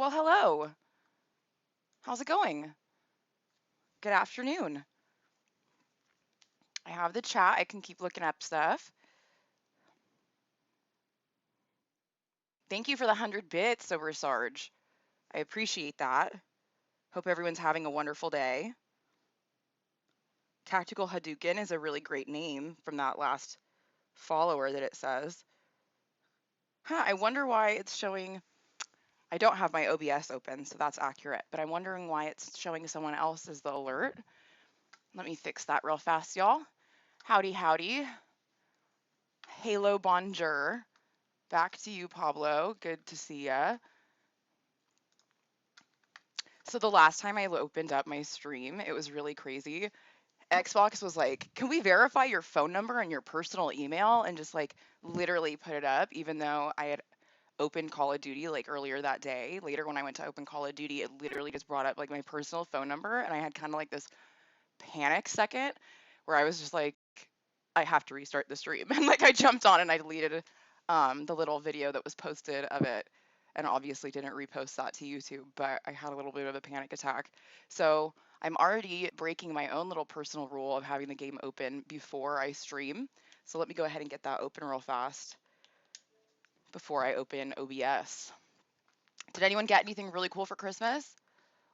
Well, hello. How's it going? Good afternoon. I have the chat. I can keep looking up stuff. Thank you for the 100 bits, Sober Sarge. I appreciate that. Hope everyone's having a wonderful day. Tactical Hadouken is a really great name from that last follower that it says. I wonder why it's showing. I don't have my OBS open, so that's accurate, but I'm wondering why it's showing someone else as the alert. Let me fix that real fast, y'all. Howdy, howdy. Halo bonjour. Back to you, Pablo. Good to see ya. So the last time I opened up my stream, it was really crazy. Xbox was like, "Can we verify your phone number and your personal email?" And just like literally put it up, even though I had opened Call of Duty like earlier that day. Later, when I went to open Call of Duty, it literally just brought up like my personal phone number, and I had kind of like this panic second where I was just like, I have to restart the stream. And like I jumped on and I deleted the little video that was posted of it, and obviously didn't repost that to YouTube, but I had a little bit of a panic attack. So I'm already breaking my own little personal rule of having the game open before I stream. So let me go ahead and get that open real fast before I open OBS. Did anyone get anything really cool for Christmas?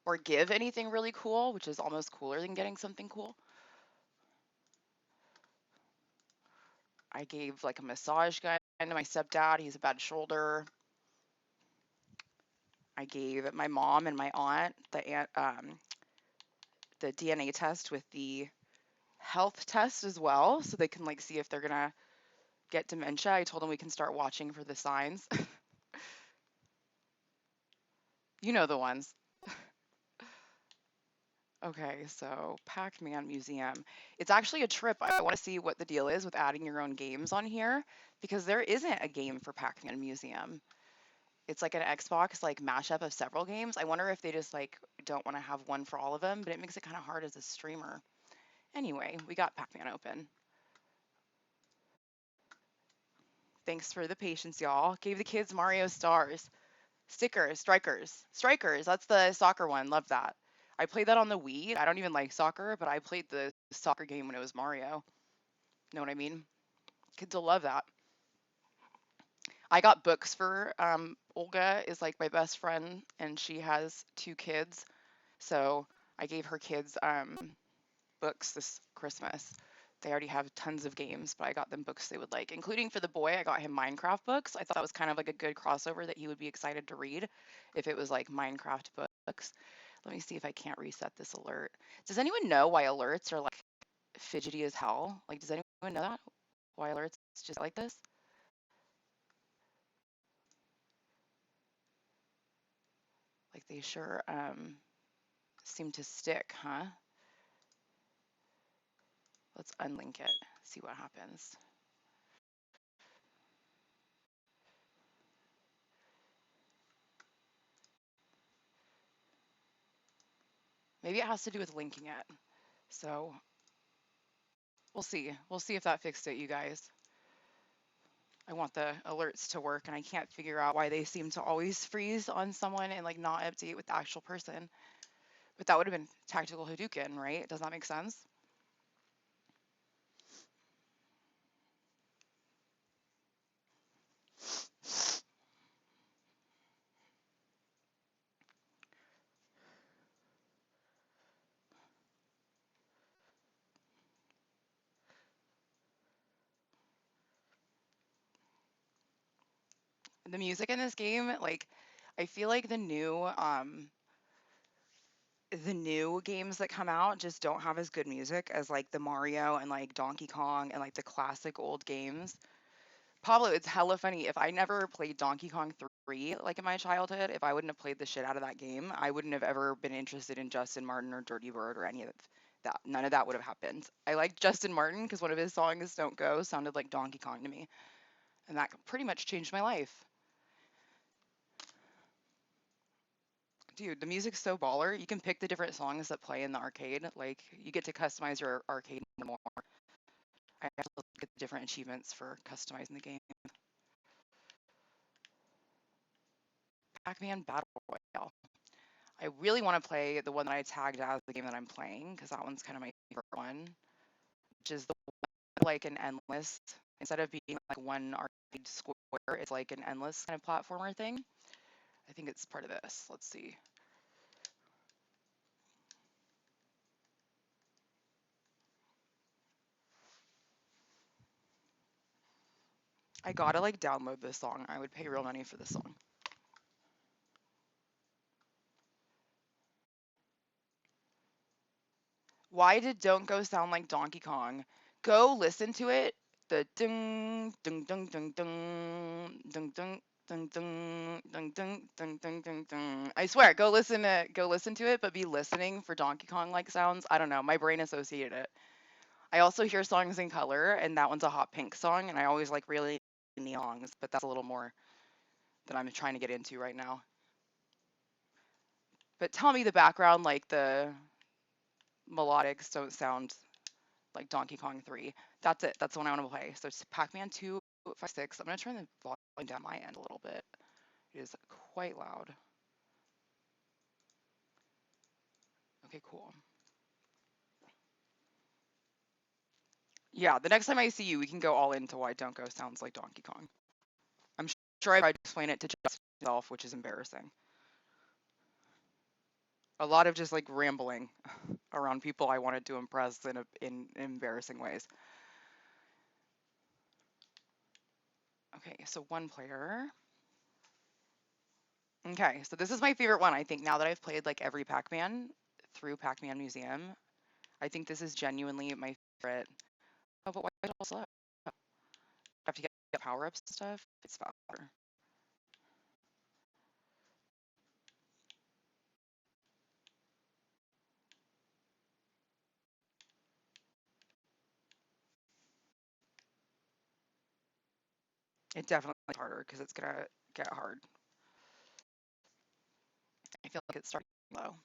Or give anything really cool, which is almost cooler than getting something cool? I gave like a massage gun to my stepdad. He's a bad shoulder. I gave my mom and my aunt the DNA test with the health test as well, so they can like see if they're gonna get dementia. I told them we can start watching for the signs. You know the ones. Okay, so Pac-Man Museum. It's actually a trip. I want to see what the deal is with adding your own games on here, because there isn't a game for Pac-Man Museum. It's like an Xbox like mashup of several games. I wonder if they just like don't want to have one for all of them, but it makes it kind of hard as a streamer. Anyway, we got Pac-Man open. Thanks for the patience, y'all. Gave the kids Mario stars. Stickers, strikers. That's the soccer one. Love that. I played that on the Wii. I don't even like soccer, but I played the soccer game when it was Mario. Know what I mean? Kids will love that. I got books for Olga is like my best friend, and she has two kids. So I gave her kids books this Christmas. They already have tons of games, but I got them books they would like, including for the boy. I got him Minecraft books. I thought that was kind of like a good crossover that he would be excited to read if it was like Minecraft books. Let me see if I can't reset this alert. Does anyone know why alerts are like fidgety as hell? Like, does anyone know that? Why alerts just like this? Like they sure seem to stick, huh? Let's unlink it, see what happens. Maybe it has to do with linking it. So we'll see. We'll see if that fixed it, you guys. I want the alerts to work, and I can't figure out why they seem to always freeze on someone and like not update with the actual person. But that would have been tactical Hadouken, right? Does that make sense? The music in this game, like, I feel like the new games that come out just don't have as good music as like the Mario and like Donkey Kong and like the classic old games. Pablo, it's hella funny. If I never played Donkey Kong 3 like in my childhood, if I wouldn't have played the shit out of that game, I wouldn't have ever been interested in Justin Martin or Dirty Bird or any of that. None of that would have happened. I like Justin Martin because one of his songs, Don't Go, sounded like Donkey Kong to me. And that pretty much changed my life. Dude, the music's so baller. You can pick the different songs that play in the arcade. Like, you get to customize your arcade more. I have to look at the different achievements for customizing the game. Pac-Man Battle Royale. I really want to play the one that I tagged as the game that I'm playing because that one's kind of my favorite one, which is the like an endless instead of being like one arcade square, it's like an endless kind of platformer thing. I think it's part of this. Let's see. I gotta like download this song. I would pay real money for this song. Why did Don't Go sound like Donkey Kong? Go listen to it. The ding ding ding ding ding ding ding ding ding ding ding ding ding ding ding. I swear, go listen to it, but be listening for Donkey Kong like sounds. I don't know. My brain associated it. I also hear songs in color, and that one's a hot pink song, and I always like really neons, but that's a little more than I'm trying to get into right now. But tell me the background, like the melodics don't sound like Donkey Kong 3. That's it. That's the one I want to play. So it's Pac-Man 256. I'm going to turn the volume down my end a little bit. It is quite loud. Okay, cool. Yeah, the next time I see you, we can go all into why Don't Go sounds like Donkey Kong. I'm sure I tried to explain it to just myself, which is embarrassing. A lot of just like rambling around people I wanted to impress in embarrassing ways. Okay, so one player. Okay, so this is my favorite one. I think now that I've played like every Pac-Man through Pac-Man Museum, I think this is genuinely my favorite. Oh, but why is it all slow? I have to get power-ups and stuff. It's faster. It definitely is harder because it's gonna get hard. I feel like it's starting low.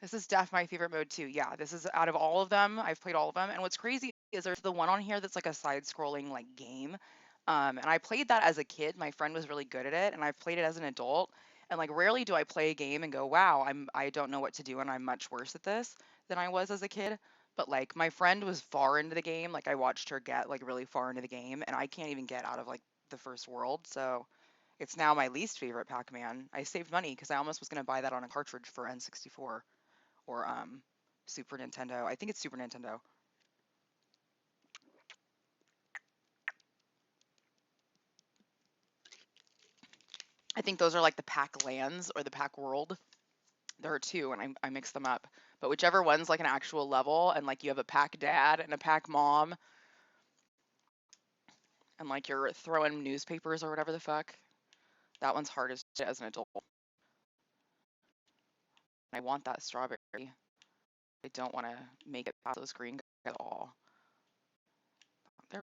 This is def my favorite mode too. Yeah, this is out of all of them. I've played all of them, and what's crazy is there's the one on here that's like a side-scrolling like game, and I played that as a kid. My friend was really good at it, and I've played it as an adult. And like rarely do I play a game and go, "Wow, I don't know what to do, and I'm much worse at this than I was as a kid." But like my friend was far into the game. Like I watched her get like really far into the game, and I can't even get out of like the first world. So it's now my least favorite Pac-Man. I saved money because I almost was gonna buy that on a cartridge for N64 or Super Nintendo. I think it's Super Nintendo. I think those are like the Pac Lands or the Pac World. There are two, and I mix them up. But whichever one's like an actual level, and like you have a Pac Dad and a Pac Mom, and like you're throwing newspapers or whatever the fuck. That one's hard as an adult. I want that strawberry. I don't want to make it past those green guys at all. They're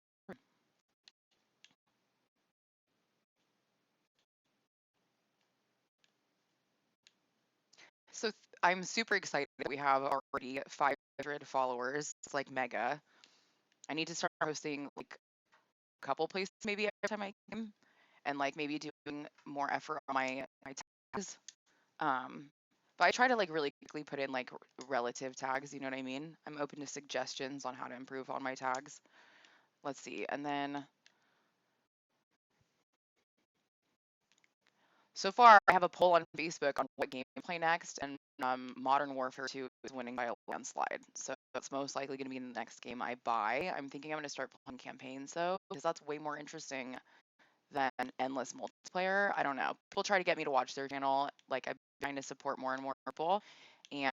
so I'm super excited that we have already 500 followers. It's like mega. I need to start posting like a couple places maybe every time I game, and like maybe doing more effort on my tags. Um, but I try to like really quickly put in like relative tags. You know what I mean? I'm open to suggestions on how to improve on my tags. Let's see, and then so far, I have a poll on Facebook on what game to play next, and Modern Warfare 2 is winning by a landslide. So that's most likely going to be the next game I buy. I'm thinking I'm going to start playing campaigns though, because that's way more interesting than endless multiplayer. I don't know. People try to get me to watch their channel. Like I'm trying to support more and more people, and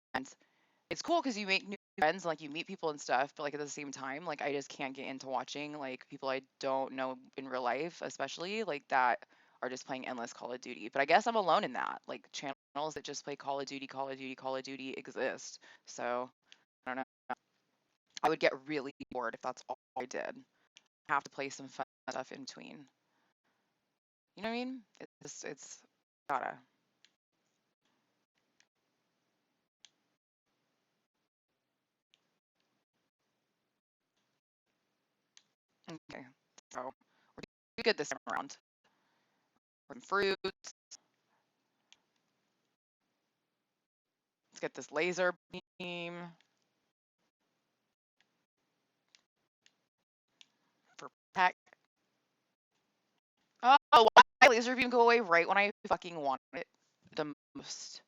it's cool because you make new friends, like you meet people and stuff. But like at the same time, like I just can't get into watching like people I don't know in real life, especially like that are just playing endless Call of Duty. But I guess I'm alone in that. Like channels that just play Call of Duty, Call of Duty, Call of Duty exist. So I don't know. I would get really bored if that's all I did. I have to play some fun stuff in between. You know what I mean? It's gotta. Okay. So we're doing good this time around. Some fruits. Let's get this laser beam for PAC. Oh, why laser beam go away right when I fucking want it the most?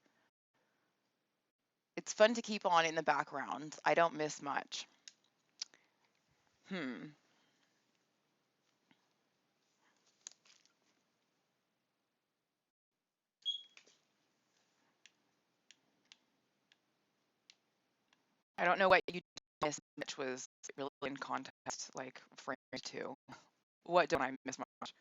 It's fun to keep on in the background. I don't miss much. I don't know what you missed, which was really in context, like frame two. What don't I miss much?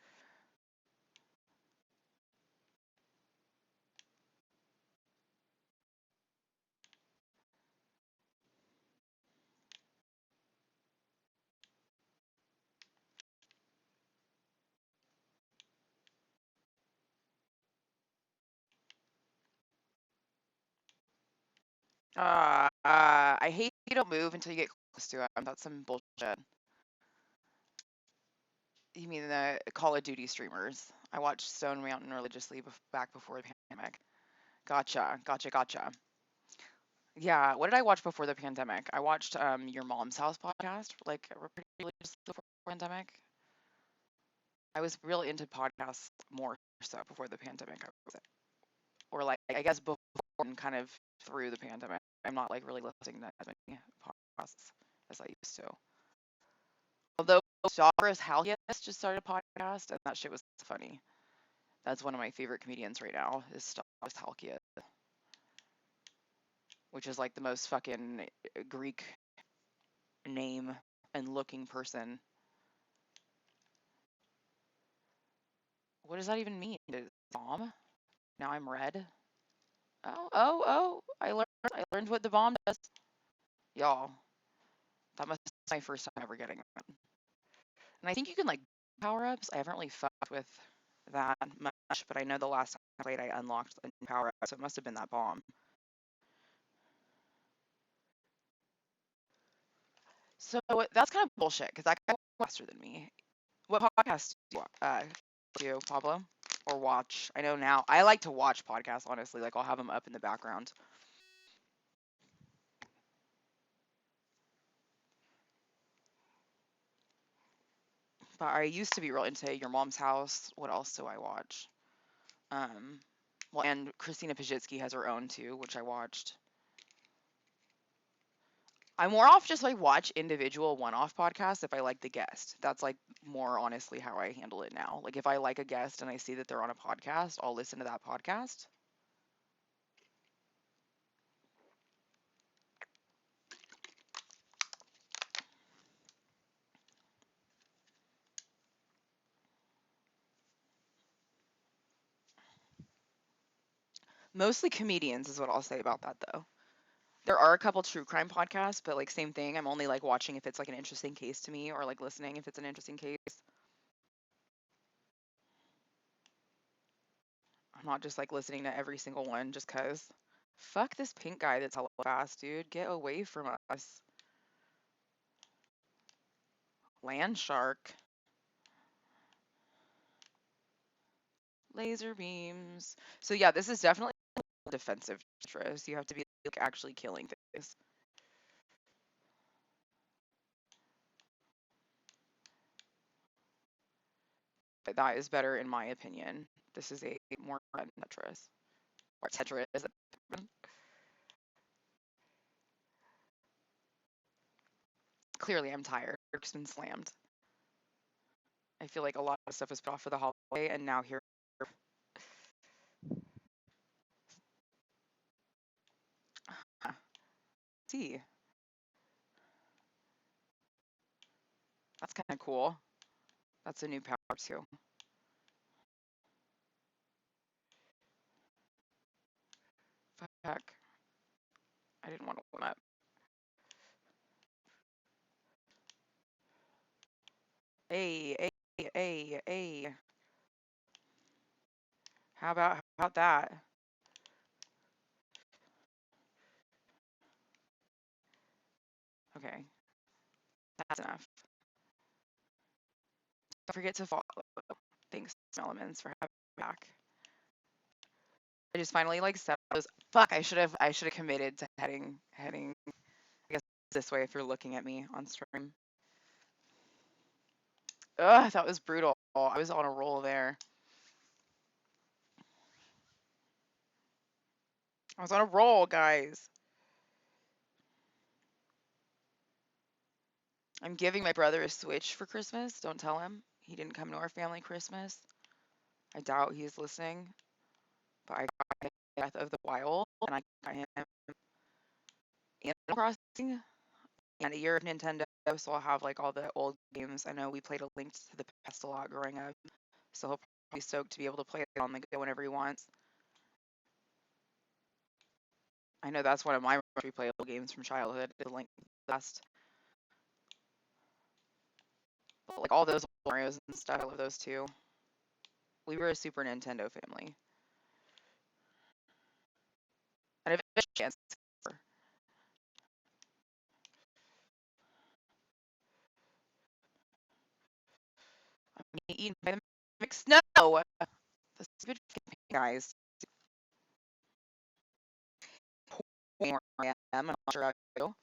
I hate you don't move until you get close to it. That's some bullshit. You mean the Call of Duty streamers? I watched Stone Mountain religiously back before the pandemic. Gotcha. Yeah, what did I watch before the pandemic? I watched your mom's house podcast, like pretty religiously before the pandemic. I was really into podcasts more so before the pandemic, or like I guess before and kind of through the pandemic. I'm not like really listening to as many podcasts as I used to. Although Stavros Halkias just started a podcast, and that shit was funny. That's one of my favorite comedians right now is Stavros Halkias, which is like the most fucking Greek name and looking person. What does that even mean? Bomb? Now I'm red. Oh! I learned what the bomb does, y'all. That must be my first time ever getting that. And I think you can like power ups. I haven't really fucked with that much, but I know the last time I played, I unlocked a new power up, so it must have been that bomb. So that's kind of bullshit because that guy was faster than me. What podcast do you, Pablo, or watch? I know now I like to watch podcasts. Honestly, like I'll have them up in the background. But I used to be real into Your Mom's House. What else do I watch? Um, well, and Christina Pajitsky has her own too, which I watched. I more off just like watch individual one-off podcasts if I like the guest. That's like more honestly how I handle it now. Like if I like a guest and I see that they're on a podcast, I'll listen to that podcast. Mostly comedians is what I'll say about that though. There are a couple true crime podcasts, but like same thing. I'm only like watching if it's like an interesting case to me or like listening if it's an interesting case. I'm not just like listening to every single one just cuz. Fuck this pink guy that's hella fast, dude. Get away from us. Land shark. Laser beams. So yeah, this is definitely defensive Tetris. You have to be like actually killing things. But that is better in my opinion. This is a more fun Tetris. Or Tetris. Clearly I'm tired. I've just been slammed. I feel like a lot of stuff was put off for the holiday and now here. See, that's kind of cool. That's a new power too. Fuck. I didn't want to warm up. Hey. How about that? Okay, that's enough. Don't forget to follow. Thanks, Elements, for having me back. I just finally like set those. Fuck, I should have committed to heading. I guess this way if you're looking at me on stream. Ugh, that was brutal. I was on a roll there. I was on a roll, guys. I'm giving my brother a Switch for Christmas. Don't tell him. He didn't come to our family Christmas. I doubt he's listening. But I got him Breath of the Wild, and I got him Animal Crossing, and a year of Nintendo. So I'll have like all the old games. I know we played A Link to the Past a lot growing up. So he'll probably be stoked to be able to play it on the go whenever he wants. I know that's one of my most replayable games from childhood. Is A Link to the Past. But, like all those Marios and stuff. I love those too. We were a Super Nintendo family. And eventually, I'm being eaten by the mixed snow. The stupid guys. Where I am, I'm not sure how to go.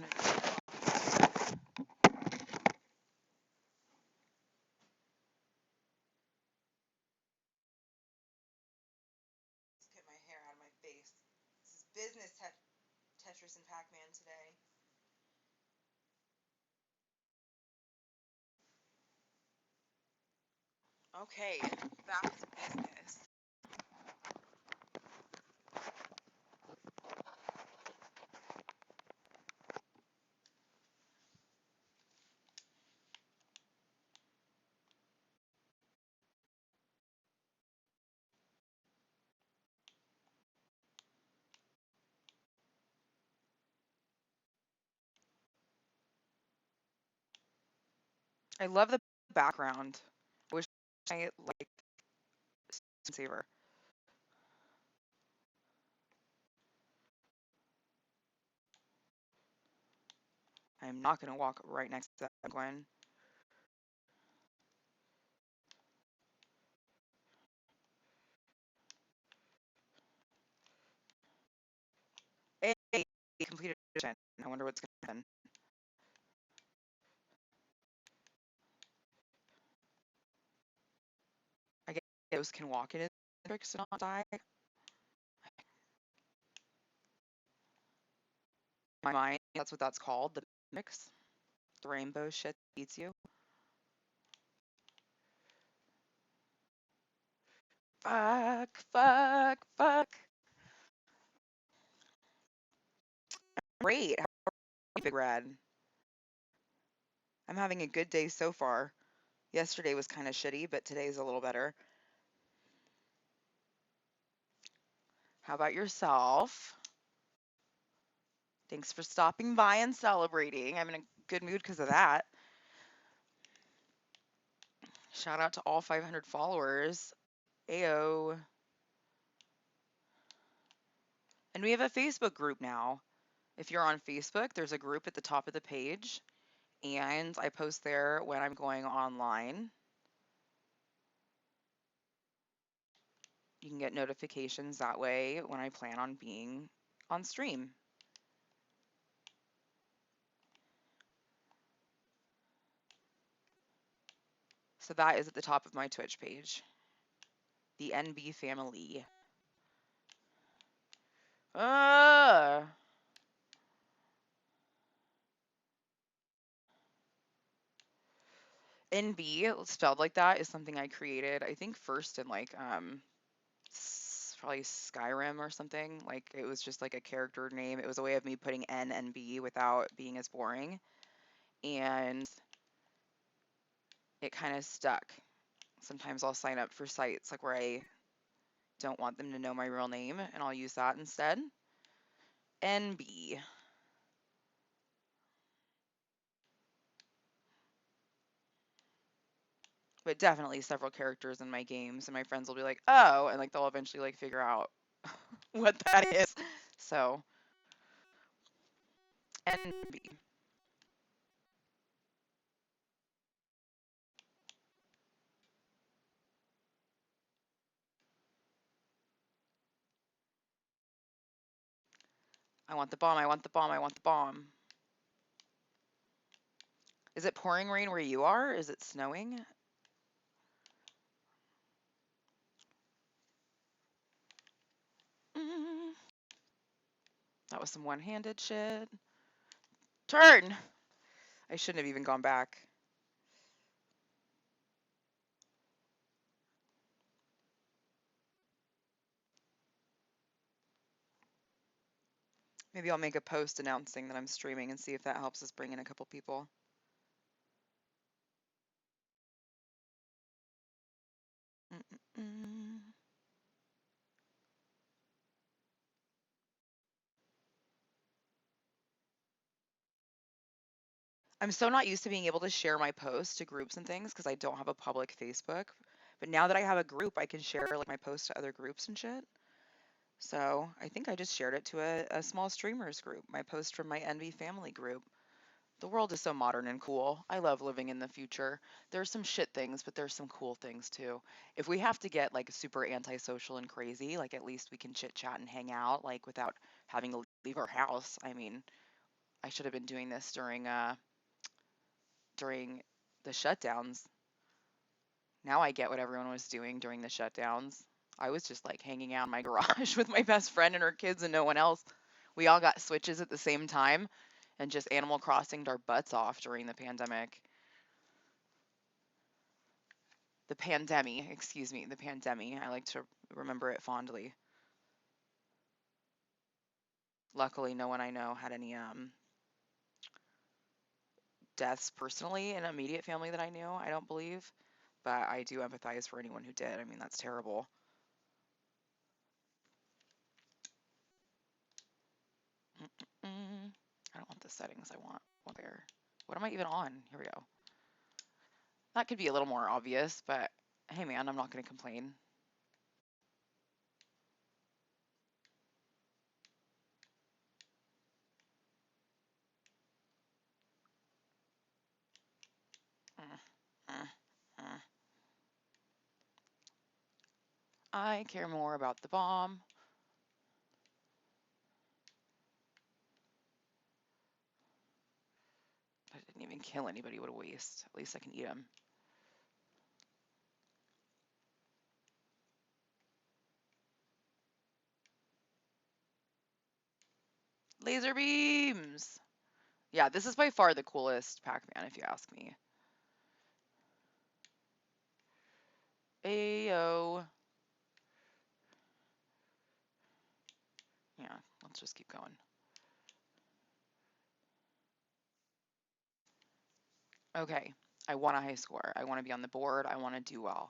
Let's get my hair out of my face. This is business Tetris and Pac-Man today. Okay, back to business. I love the background. I wish I like saver. I'm not gonna walk right next to that, Gwen. Hey, completed mission. I wonder what's gonna happen. I guess those can walk in it tricks and not die. My mind, that's what that's called, the mix. The rainbow shit eats you. Fuck, fuck, fuck. Great. How are you, Big Rad? I'm having a good day so far. Yesterday was kind of shitty, but today's a little better. How about yourself? Thanks for stopping by and celebrating. I'm in a good mood because of that. Shout out to all 500 followers. Ayo. And we have a Facebook group now. If you're on Facebook, there's a group at the top of the page, and I post there when I'm going online. You can get notifications that way when I plan on being on stream. So that is at the top of my Twitch page. The NB family. NB spelled like that is something I created, I think first in like probably Skyrim or something. Like it was just like a character name. It was a way of me putting N and B without being as boring. And it kind of stuck. Sometimes I'll sign up for sites like where I don't want them to know my real name and I'll use that instead. NB. But definitely several characters in my games, and my friends will be like, "Oh," and like they'll eventually like figure out what that is. So, NB. I want the bomb. I want the bomb. I want the bomb. Is it pouring rain where you are? Is it snowing? Mm, that was some one-handed shit. Turn! I shouldn't have even gone back. Maybe I'll make a post announcing that I'm streaming and see if that helps us bring in a couple people. Mm-mm-mm. I'm so not used to being able to share my posts to groups and things because I don't have a public Facebook. But now that I have a group, I can share like my posts to other groups and shit. So I think I just shared it to a small streamers group, my post from my Envy family group. The world is so modern and cool. I love living in the future. There's some shit things, but there's some cool things too. If we have to get like super antisocial and crazy, like at least we can chit chat and hang out like without having to leave our house. I mean, I should have been doing this during the shutdowns. Now I get what everyone was doing during the shutdowns. I was just like hanging out in my garage with my best friend and her kids and no one else. We all got Switches at the same time and just Animal Crossinged our butts off during the pandemic. The pandemic, excuse me, the pandemic. I like to remember it fondly. Luckily, no one I know had any deaths personally in immediate family that I knew, I don't believe. But I do empathize for anyone who did. I mean, that's terrible. Mm-mm. I don't want the settings I want. There. What am I even on? Here we go. That could be a little more obvious, but hey man, I'm not going to complain. Mm, mm, mm. I care more about the bomb. I didn't even kill anybody. What a waste. At least I can eat them. Laser beams! Yeah, this is by far the coolest Pac-Man, if you ask me. Ayo. Yeah, let's just keep going. Okay, I want a high score. I want to be on the board. I want to do well.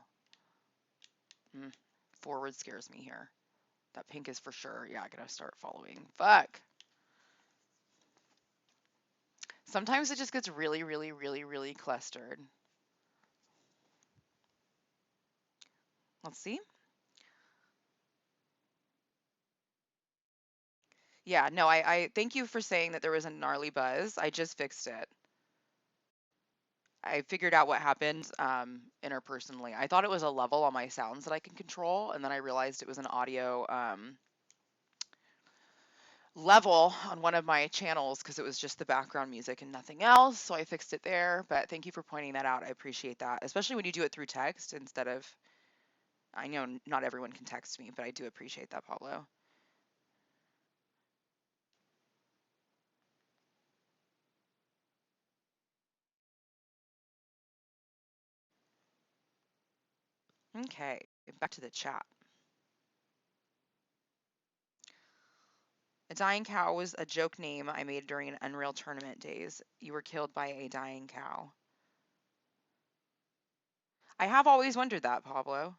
Forward scares me here. That pink is for sure. Yeah, I gotta start following. Fuck. Sometimes it just gets really, really, really, really clustered. Let's see. Yeah, no, I thank you for saying that there was a gnarly buzz. I just fixed it. I figured out what happened interpersonally. I thought it was a level on my sounds that I can control, and then I realized it was an audio level on one of my channels because it was just the background music and nothing else. So I fixed it there. But thank you for pointing that out. I appreciate that, especially when you do it through text instead of. I know not everyone can text me, but I do appreciate that, Pablo. Okay, back to the chat. A dying cow was a joke name I made during an Unreal tournament days. You were killed by a dying cow. I have always wondered that, Pablo.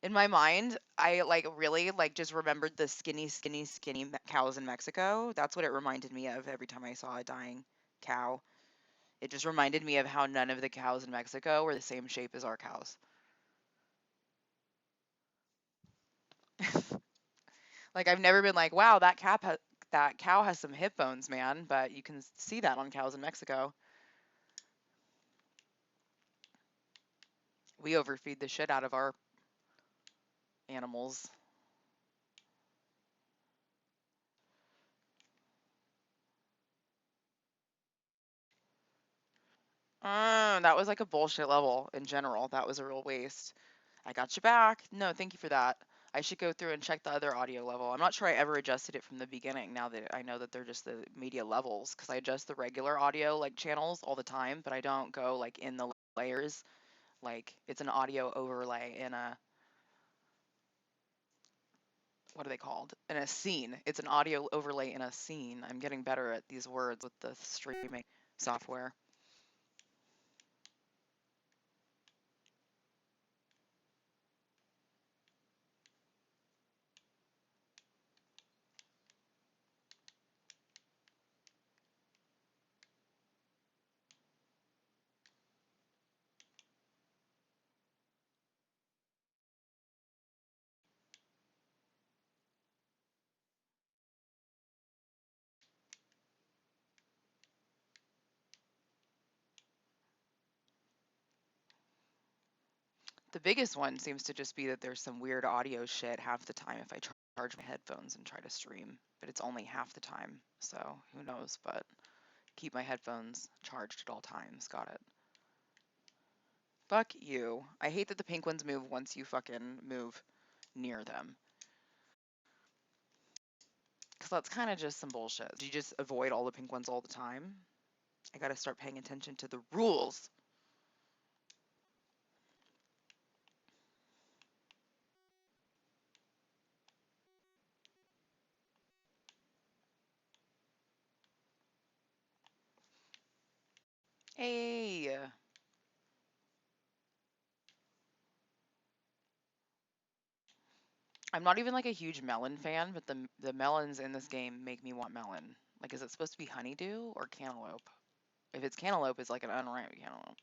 In my mind, I like really like just remembered the skinny, skinny, skinny cows in Mexico. That's what it reminded me of every time I saw a dying cow. It just reminded me of how none of the cows in Mexico were the same shape as our cows. Like I've never been like, wow, that cow has some hip bones, man. But you can see that on cows in Mexico. We overfeed the shit out of our animals. That was like a bullshit level in general. That was a real waste. I got you back. No, thank you for that. I should go through and check the other audio level. I'm not sure I ever adjusted it from the beginning now that I know that they're just the media levels because I adjust the regular audio like channels all the time, but I don't go like in the layers. Like it's an audio overlay in a, what are they called? In a scene. It's an audio overlay in a scene. I'm getting better at these words with the streaming software. The biggest one seems to just be that there's some weird audio shit half the time if I charge my headphones and try to stream, but it's only half the time, so who knows, but keep my headphones charged at all times. Got it. Fuck you. I hate that the pink ones move once you fucking move near them. Because that's kind of just some bullshit. Do you just avoid all the pink ones all the time? I gotta start paying attention to the rules. Hey. I'm not even like a huge melon fan, but the melons in this game make me want melon. Like, is it supposed to be honeydew or cantaloupe? If it's cantaloupe, it's like an unripe cantaloupe.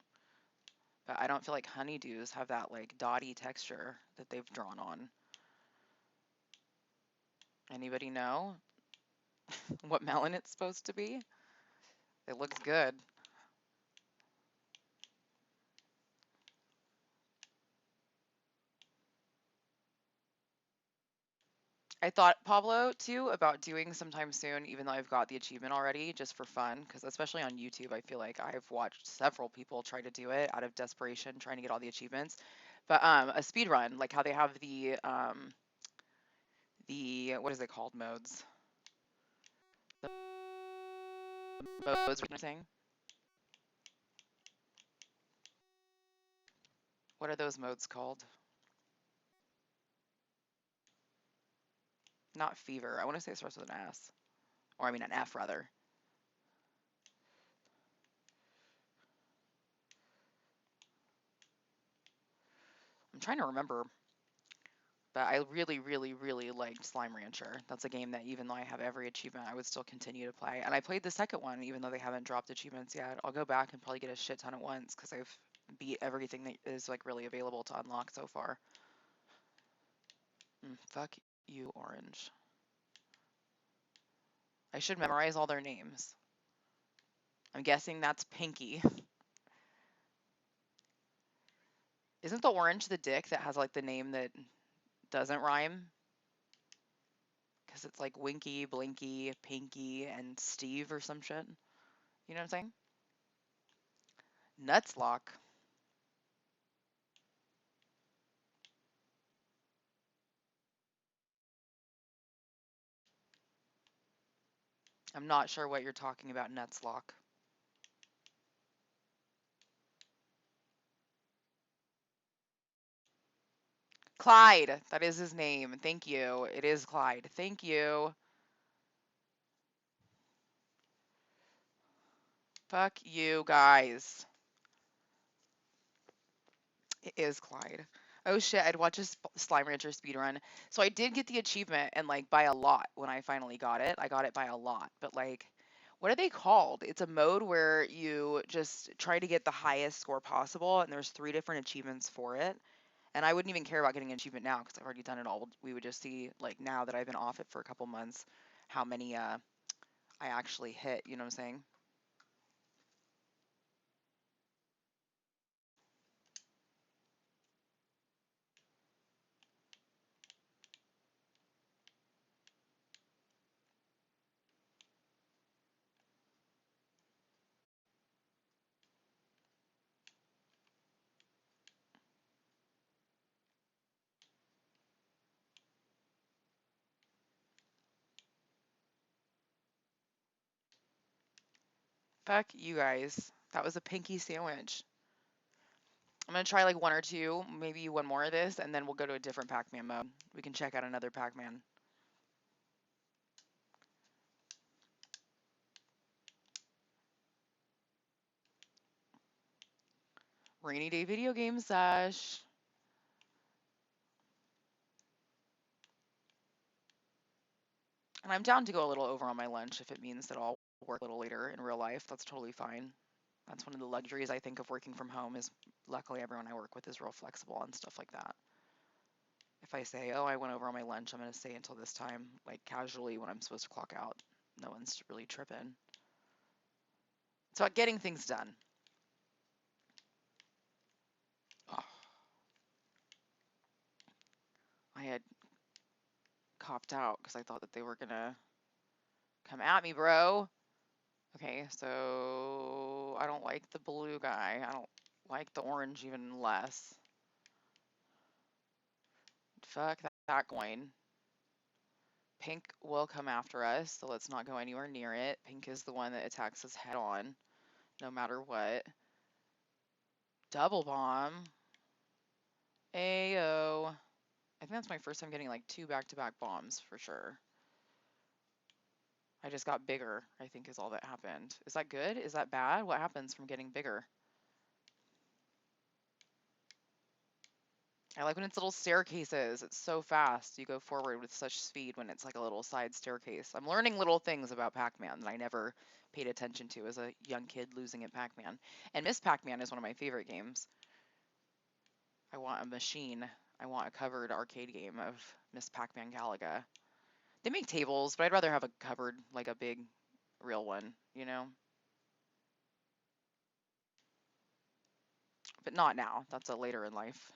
But I don't feel like honeydews have that like dotty texture that they've drawn on. Anybody know what melon it's supposed to be? It looks good. I thought, Pablo, too, about doing sometime soon, even though I've got the achievement already, just for fun, because especially on YouTube, I feel like I've watched several people try to do it out of desperation, trying to get all the achievements. But a speed run, like how they have the what is it called, modes? The modes thing. What are those modes called? Not fever. I want to say it starts with an S, or I mean an F rather. I'm trying to remember. But I really, really, really liked Slime Rancher. That's a game that even though I have every achievement, I would still continue to play. And I played the second one, even though they haven't dropped achievements yet. I'll go back and probably get a shit ton at once because I've beat everything that is like really available to unlock so far. Fuck you, Orange. I should memorize all their names. I'm guessing that's Pinky. Isn't the orange the dick that has like the name that doesn't rhyme? Because it's like Winky, Blinky, Pinky, and Steve or some shit. You know what I'm saying? Nutslock. I'm not sure what you're talking about, Nutslock. Clyde. That is his name. Thank you. It is Clyde. Thank you. Fuck you guys. It is Clyde. Oh shit, I'd watch a Slime Rancher speedrun. So I did get the achievement and like by a lot when I finally got it. I got it by a lot. But like, what are they called? It's a mode where you just try to get the highest score possible and there's 3 different achievements for it. And I wouldn't even care about getting an achievement now because I've already done it all. We would just see like now that I've been off it for a couple months, how many I actually hit. You know what I'm saying? Fuck you guys. That was a pinky sandwich. I'm gonna try like one or two, maybe one more of this, and then we'll go to a different Pac-Man mode. We can check out another Pac-Man. Rainy day video game sesh. And I'm down to go a little over on my lunch if it means that I'll work a little later in real life. That's totally fine. That's one of the luxuries I think of working from home is luckily everyone I work with is real flexible and stuff like that. If I say, oh, I went over on my lunch, I'm going to stay until this time, like casually when I'm supposed to clock out. No one's really tripping. It's about getting things done. Oh, I had copped out because I thought that they were going to come at me, bro. Okay, so I don't like the blue guy. I don't like the orange even less. Fuck that coin. Pink will come after us, so let's not go anywhere near it. Pink is the one that attacks us head on, no matter what. Double bomb. Ayo. I think that's my first time getting like two back-to-back bombs for sure. I just got bigger, I think is all that happened. Is that good? Is that bad? What happens from getting bigger? I like when it's little staircases. It's so fast. You go forward with such speed when it's like a little side staircase. I'm learning little things about Pac-Man that I never paid attention to as a young kid losing at Pac-Man. And Miss Pac-Man is one of my favorite games. I want a machine. I want a covered arcade game of Miss Pac-Man Galaga. They make tables, but I'd rather have a covered, like a big, real one, you know? But not now. That's a later in life.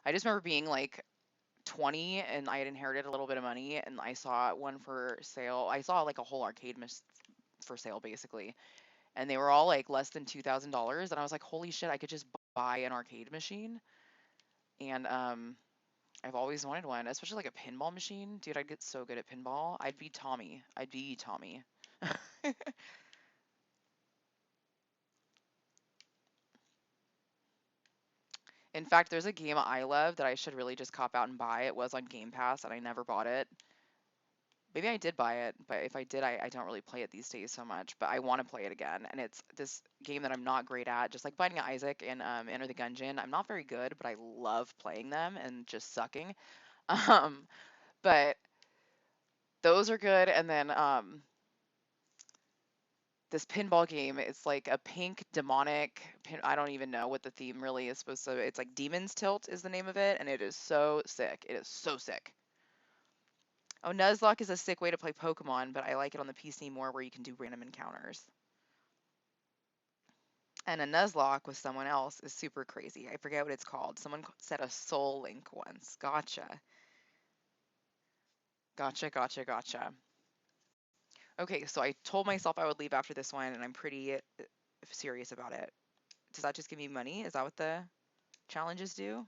I just remember being like 20 and I had inherited a little bit of money and I saw one for sale. I saw like a whole arcade for sale basically. And they were all like less than $2,000 and I was like, "Holy shit, I could just buy an arcade machine." And I've always wanted one, especially like a pinball machine. Dude, I'd get so good at pinball. I'd be Tommy. I'd be Tommy. In fact, there's a game I love that I should really just cop out and buy. It was on Game Pass and I never bought it. Maybe I did buy it, but if I did, I don't really play it these days so much. But I want to play it again, and it's this game that I'm not great at, just like Binding of Isaac and Enter the Gungeon. I'm not very good, but I love playing them and just sucking. Um, but those are good. And then this pinball game, it's like a pink demonic I don't even know what the theme really is supposed to. It's like Demon's Tilt is the name of it, and it is so sick. It is so sick. Oh, Nuzlocke is a sick way to play Pokemon, but I like it on the PC more where you can do random encounters. And a Nuzlocke with someone else is super crazy. I forget what it's called. Someone said a Soul Link once. Gotcha. Gotcha, gotcha, gotcha. Okay, so I told myself I would leave after this one, and I'm pretty serious about it. Does that just give me money? Is that what the challenges do?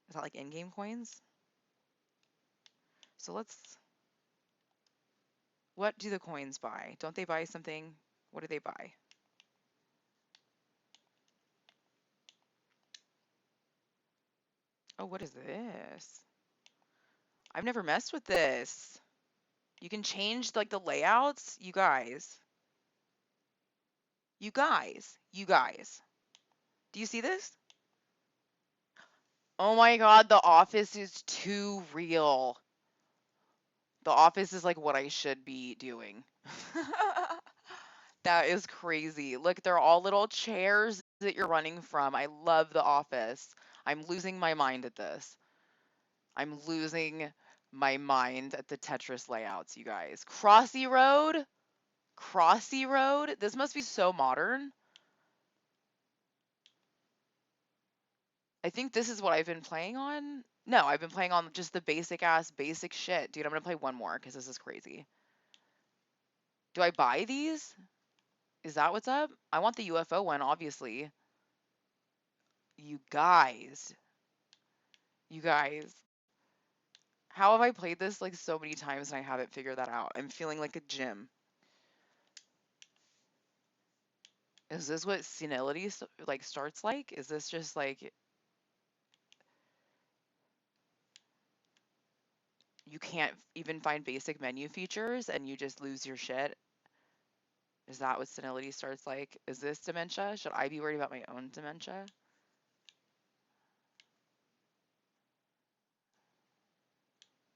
Is that like in-game coins? So let's... What do the coins buy? Don't they buy something? What do they buy? Oh, what is this? I've never messed with this. You can change like the layouts. You guys. You guys. You guys. Do you see this? Oh my god, The Office is too real. The Office is like what I should be doing. That is crazy. Look, they're all little chairs that you're running from. I love The Office. I'm losing my mind at this. I'm losing my mind at the Tetris layouts, you guys. Crossy Road? Crossy Road? This must be so modern. I think this is what I've been playing on. No, I've been playing on just the basic ass basic shit. Dude, I'm gonna play one more because this is crazy. Do I buy these? Is that what's up? I want the UFO one, obviously. You guys. You guys. How have I played this like so many times and I haven't figured that out? I'm feeling like a gym. Is this what senility like starts like? Is this just like you can't even find basic menu features and you just lose your shit? Is that what senility starts like? Is this dementia? Should I be worried about my own dementia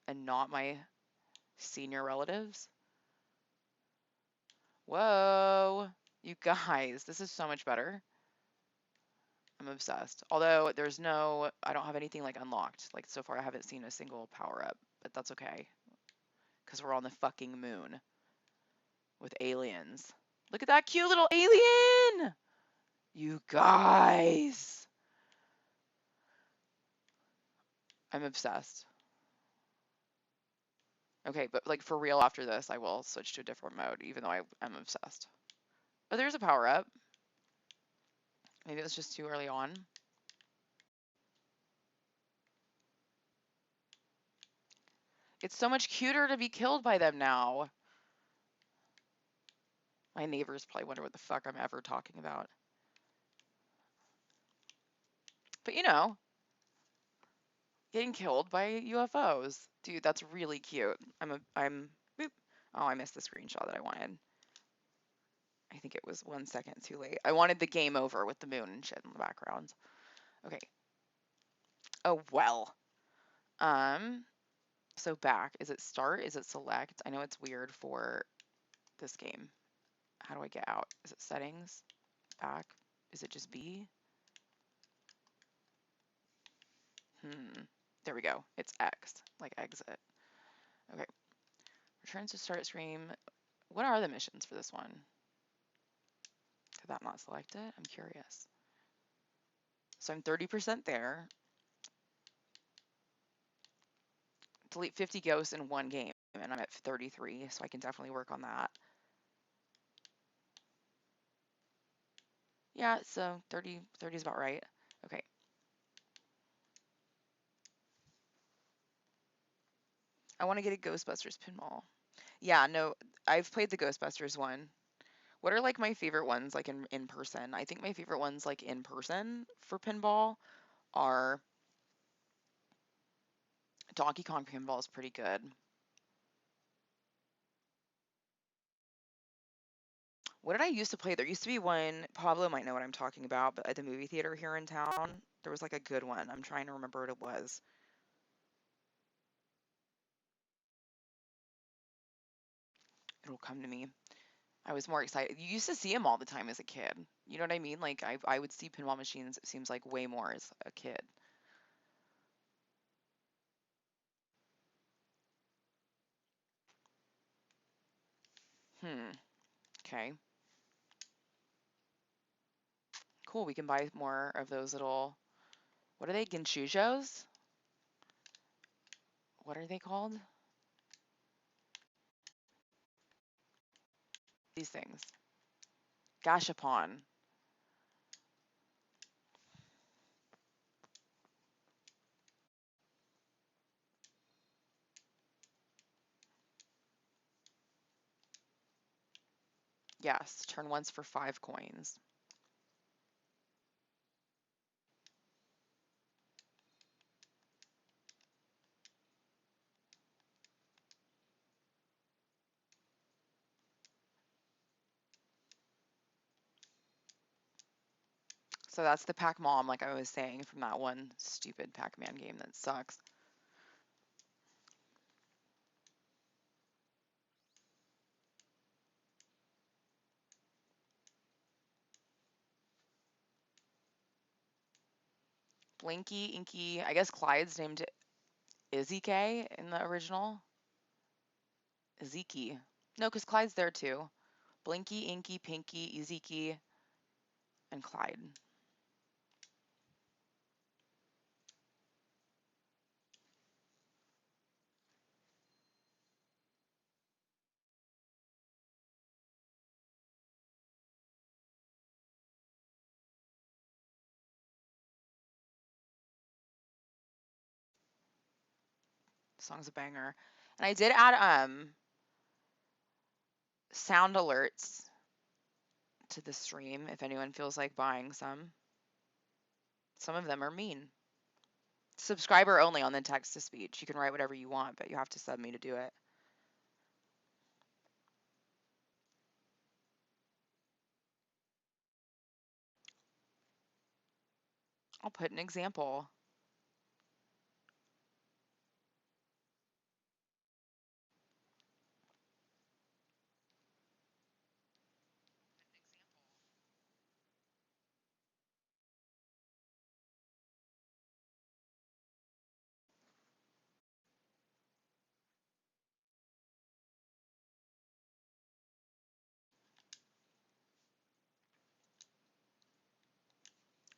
and not my senior relatives? Whoa, you guys, this is so much better. I'm obsessed. Although there's no, I don't have anything like unlocked. Like so far, I haven't seen a single power up, but that's okay because we're on the fucking moon with aliens. Look at that cute little alien! You guys, I'm obsessed. Okay, but like for real, after this, I will switch to a different mode, even though I'm obsessed. Oh, there's a power up. Maybe it was just too early on. It's so much cuter to be killed by them now. My neighbors probably wonder what the fuck I'm ever talking about. But you know, getting killed by UFOs. Dude, that's really cute. Boop. Oh, I missed the screenshot that I wanted. I think it was 1 second too late. I wanted the game over with the moon and shit in the background. Okay. Oh, well. Um, so back, is it start? Is it select? I know it's weird for this game. How do I get out? Is it settings? Back? Is it just B? There we go. It's X, like exit. Okay. Returns to start stream. What are the missions for this one? Did that not select it? I'm curious. So I'm 30% there. Delete 50 ghosts in one game, and I'm at 33, so I can definitely work on that. Yeah, so 30 is about right. Okay. I want to get a Ghostbusters pinball. Yeah, no, I've played the Ghostbusters one. What are like my favorite ones like in person? I think my favorite ones like in person for pinball are Donkey Kong pinball is pretty good. What did I used to play? There used to be one, Pablo might know what I'm talking about, but at the movie theater here in town, there was like a good one. I'm trying to remember what it was. It'll come to me. I was more excited. You used to see them all the time as a kid. You know what I mean? Like I would see pinball machines, it seems like way more as a kid. Hmm. Okay. Cool. We can buy more of those little, what are they? Ginchujos? What are they called? These things. Gashapon. Yes. Turn once for 5 coins. So that's the Pac-Mom, like I was saying, from that one stupid Pac-Man game that sucks. Blinky, Inky. I guess Clyde's named Izike in the original. Iziki. No, because Clyde's there too. Blinky, Inky, Pinky, Iziki, and Clyde. song's a banger. And I did add sound alerts to the stream if anyone feels like buying some. Some of them are mean. Subscriber only on the text to speech. You can write whatever you want, but you have to sub me to do it. I'll put an example.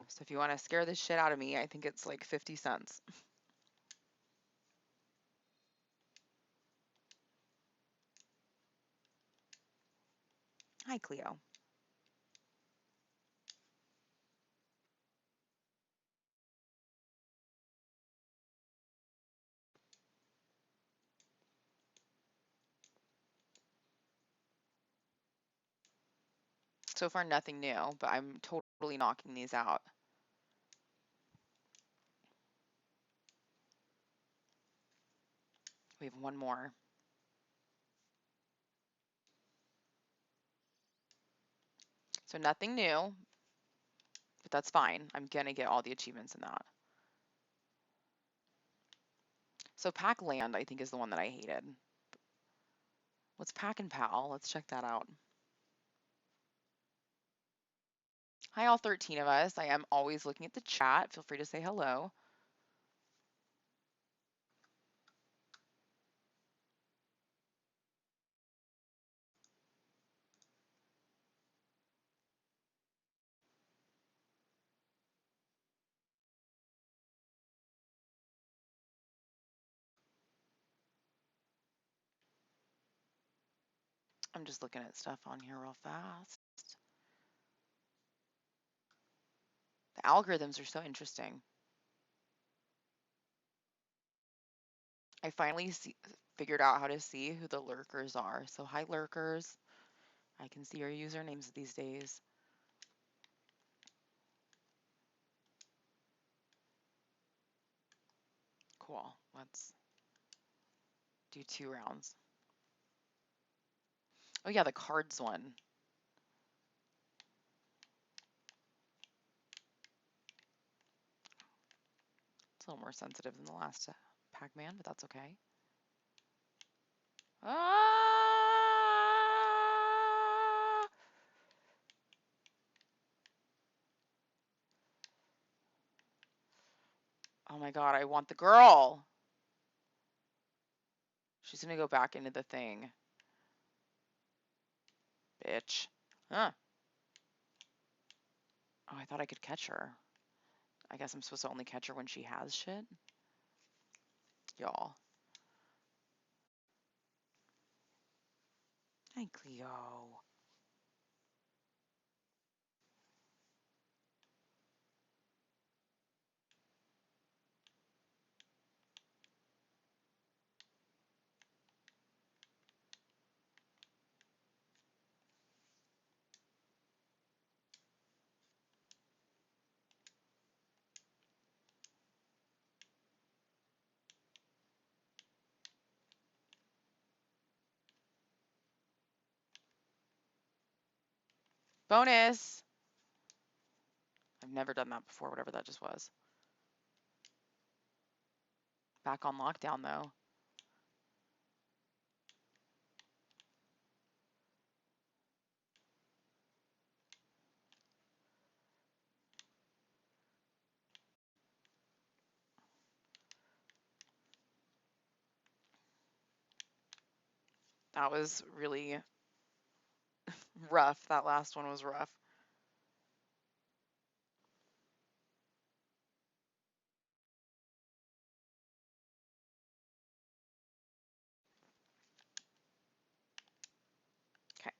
So if you want to scare the shit out of me, I think it's like 50 cents. Hi, Cleo. So far, nothing new, but I'm totally knocking these out. We have one more. So nothing new, but that's fine. I'm going to get all the achievements in that. So Pac-Land, I think, is the one that I hated. What's Pac and Pal? Let's check that out. Hi, all 13 of us. I am always looking at the chat. Feel free to say hello. I'm just looking at stuff on here real fast. The algorithms are so interesting. I finally figured out how to see who the lurkers are. So hi, lurkers. I can see your usernames these days. Cool. Let's do 2 rounds. Oh yeah, the cards one. It's a little more sensitive than the last Pac-Man, but that's okay. Ah! Oh my god, I want the girl. She's gonna go back into the thing. Bitch. Huh. Oh, I thought I could catch her. I guess I'm supposed to only catch her when she has shit. Y'all. Hi, Cleo. Bonus! I've never done that before, whatever that just was. Back on lockdown, though. That was really rough. That last one was rough. Okay.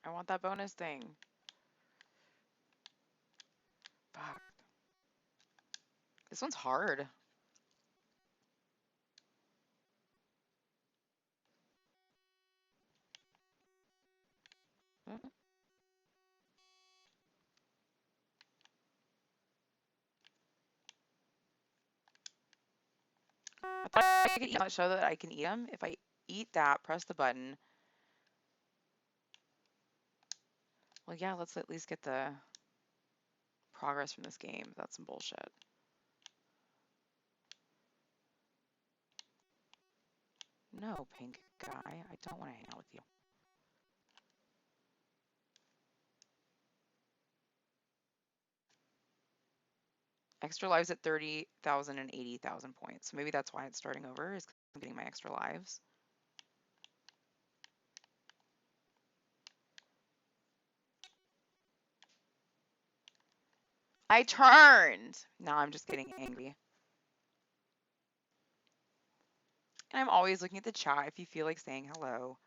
I want that bonus thing. Fuck. This one's hard. I thought I could eat, show that I can eat them. If I eat that, press the button. Well, yeah, let's at least get the progress from this game. That's some bullshit. No, pink guy. I don't want to hang out with you. Extra lives at 30,000 and 80,000 points. So maybe that's why it's starting over, is because I'm getting my extra lives. I turned! Now I'm just getting angry. And I'm always looking at the chat if you feel like saying hello.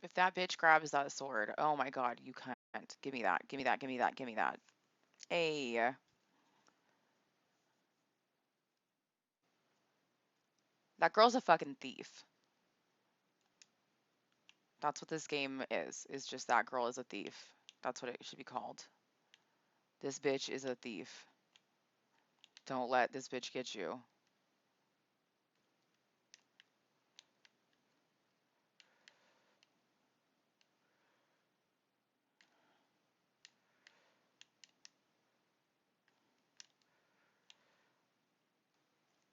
If that bitch grabs that sword, oh my god, you can't. Give me that, give me that, give me that, give me that. Hey. That girl's a fucking thief. That's what this game is just that girl is a thief. That's what it should be called. This bitch is a thief. Don't let this bitch get you.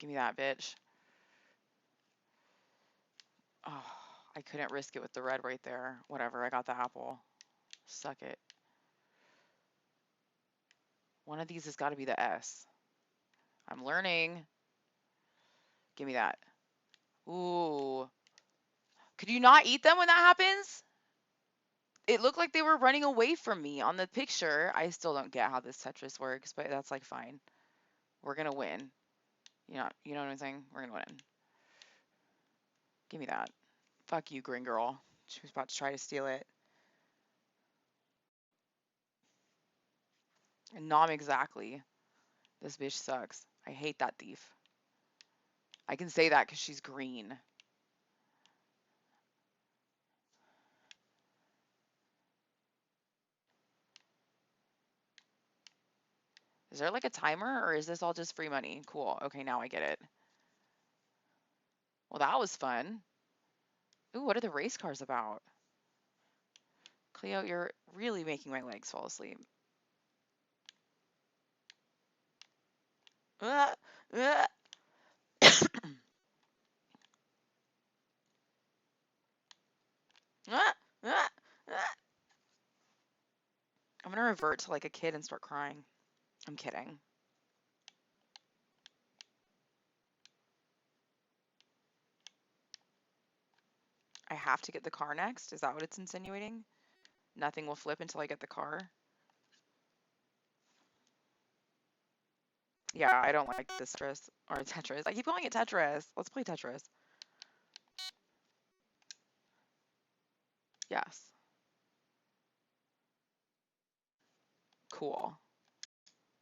Give me that bitch. Oh, I couldn't risk it with the red right there. Whatever, I got the apple. Suck it. One of these has got to be the S. I'm learning. Give me that. Ooh. Could you not eat them when that happens? It looked like they were running away from me on the picture. I still don't get how this Tetris works, but that's like fine. We're gonna win. You know what I'm saying? We're gonna win. Give me that. Fuck you, green girl. She was about to try to steal it. And nom exactly. This bitch sucks. I hate that thief. I can say that because she's green. Is there like a timer or is this all just free money? Cool. Okay, now I get it. Well, that was fun. Ooh, what are the race cars about? Cleo, you're really making my legs fall asleep. Uh, uh. I'm gonna revert to like a kid and start crying. I'm kidding. I have to get the car next? Is that what it's insinuating? Nothing will flip until I get the car? Yeah, I don't like this Tetris. Or Tetris. I keep calling it Tetris. Let's play Tetris. Yes. Cool.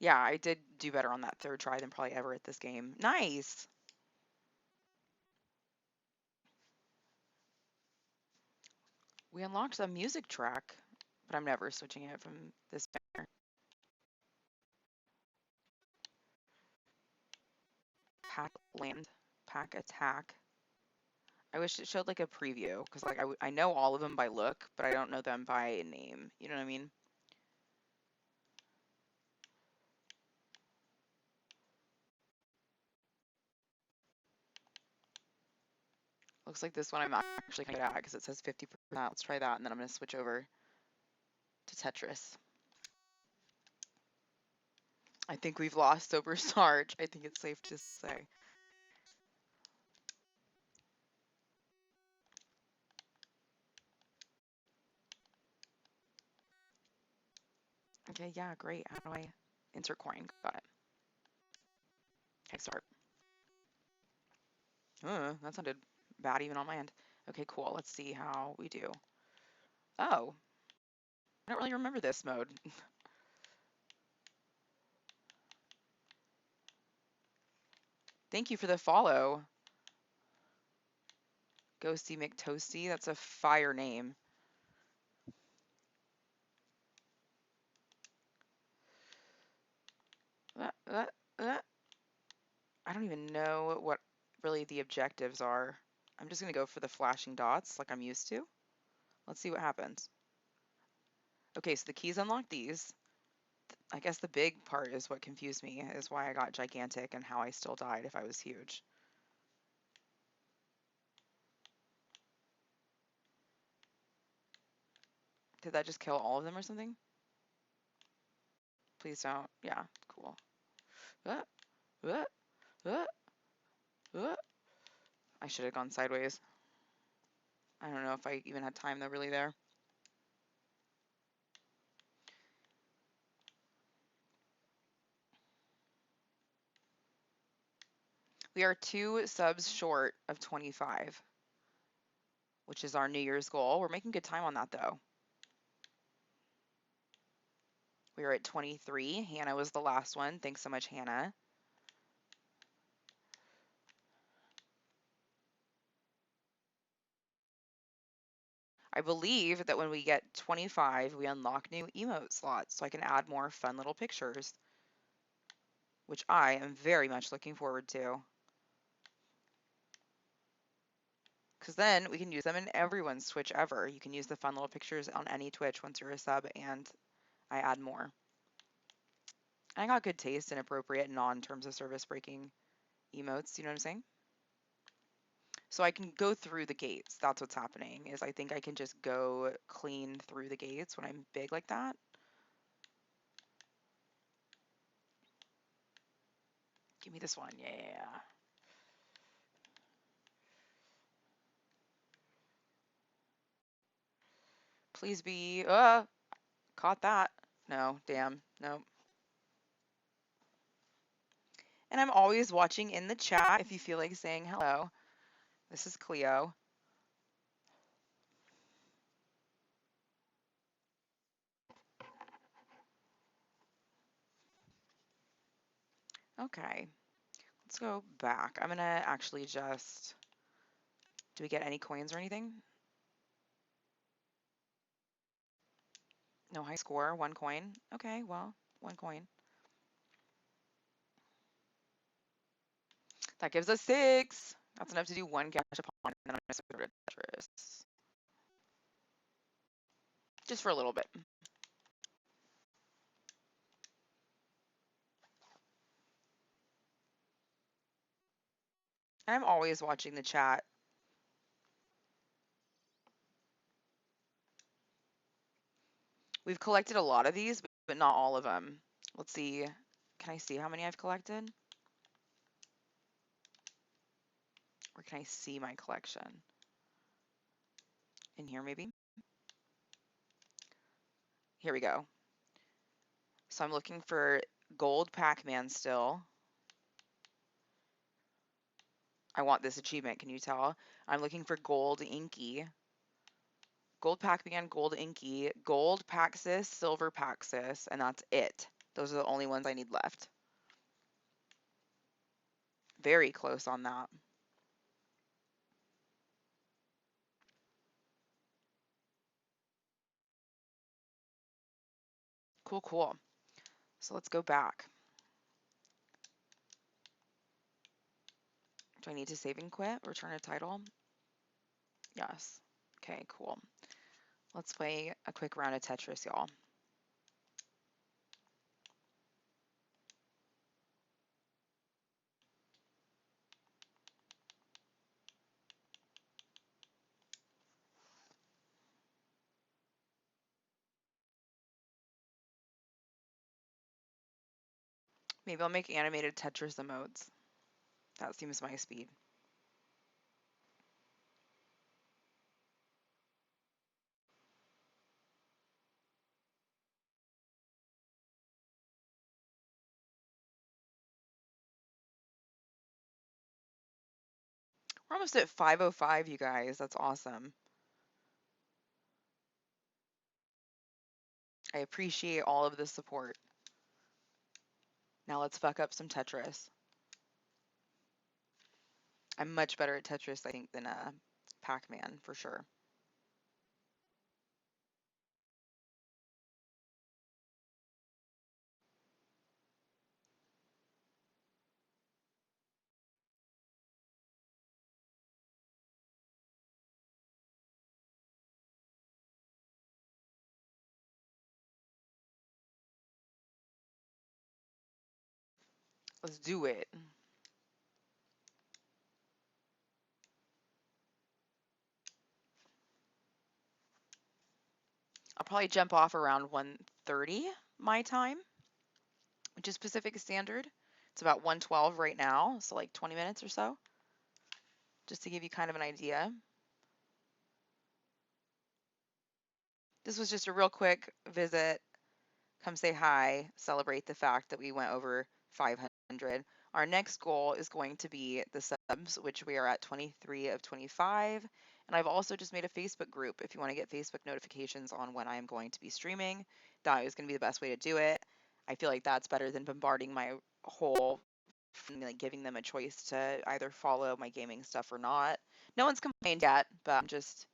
Yeah, I did do better on that third try than probably ever at this game. Nice. We unlocked the music track, but I'm never switching it from this banner. Pack land. Pack attack. I wish it showed like a preview because like I know all of them by look, but I don't know them by name. You know what I mean? Looks like this one I'm actually kind of good at because it says 50%. Let's try that, and then I'm going to switch over to Tetris. I think we've lost Sober Sarge. I think it's safe to say. Okay, yeah, great. How do I insert coin? Got it. Okay, start. That sounded bad even on my end. Okay, cool. Let's see how we do. Oh, I don't really remember this mode. Thank you for the follow. Ghosty McToasty. That's a fire name. I don't even know what really the objectives are. I'm just going to go for the flashing dots like I'm used to. Let's see what happens. Okay, so the keys unlock these. I guess the big part is what confused me, is why I got gigantic and how I still died if I was huge. Did that just kill all of them or something? Please don't. Yeah, cool. Uh, uh, uh, uh. I should have gone sideways. I don't know if I even had time though really there. We are 2 subs short of 25, which is our New Year's goal. We're making good time on that though. We are at 23. Hannah was the last one. Thanks so much, Hannah. I believe that when we get 25, we unlock new emote slots, so I can add more fun little pictures, which I am very much looking forward to. Because then we can use them in everyone's Twitch ever. You can use the fun little pictures on any Twitch once you're a sub, and I add more. I got good taste and appropriate non-terms of service breaking emotes, you know what I'm saying? So I can go through the gates. That's what's happening, is I think I can just go clean through the gates when I'm big like that. Give me this one, yeah. Please be, caught that. No, damn, no. And I'm always watching in the chat if you feel like saying hello. This is Cleo. Okay, let's go back. I'm gonna actually just, do we get any coins or anything? No high score, 1 coin. Okay, well, 1 coin. That gives us 6. That's enough to do 1 cash upon, and then I'm gonna switch over to Tetris. Just for a little bit. And I'm always watching the chat. We've collected a lot of these, but not all of them. Let's see. Can I see how many I've collected? Or can I see my collection? In here, maybe? Here we go. So I'm looking for gold Pac-Man still. I want this achievement, can you tell? I'm looking for gold Inky. Gold Pac-Man, gold Inky, gold Paxis, silver Paxis, and that's it. Those are the only ones I need left. Very close on that. Cool, cool. So let's go back. Do I need to save and quit? Return a title? Yes. Okay, cool. Let's play a quick round of Tetris, y'all. Maybe I'll make animated Tetris emotes. That seems my speed. We're almost at 5:05, you guys. That's awesome. I appreciate all of the support. Now let's fuck up some Tetris. I'm much better at Tetris, I think, than Pac-Man, for sure. Let's do it. I'll probably jump off around 1:30 my time, which is Pacific Standard. It's about 1:12 right now, so like 20 minutes or so, just to give you kind of an idea. This was just a real quick visit. Come say hi, celebrate the fact that we went over 500. Our next goal is going to be the subs, which we are at 23 of 25. And I've also just made a Facebook group if you want to get Facebook notifications on when I am going to be streaming. That is going to be the best way to do it. I feel like that's better than bombarding my whole, like giving them a choice to either follow my gaming stuff or not. No one's complained yet, but I'm just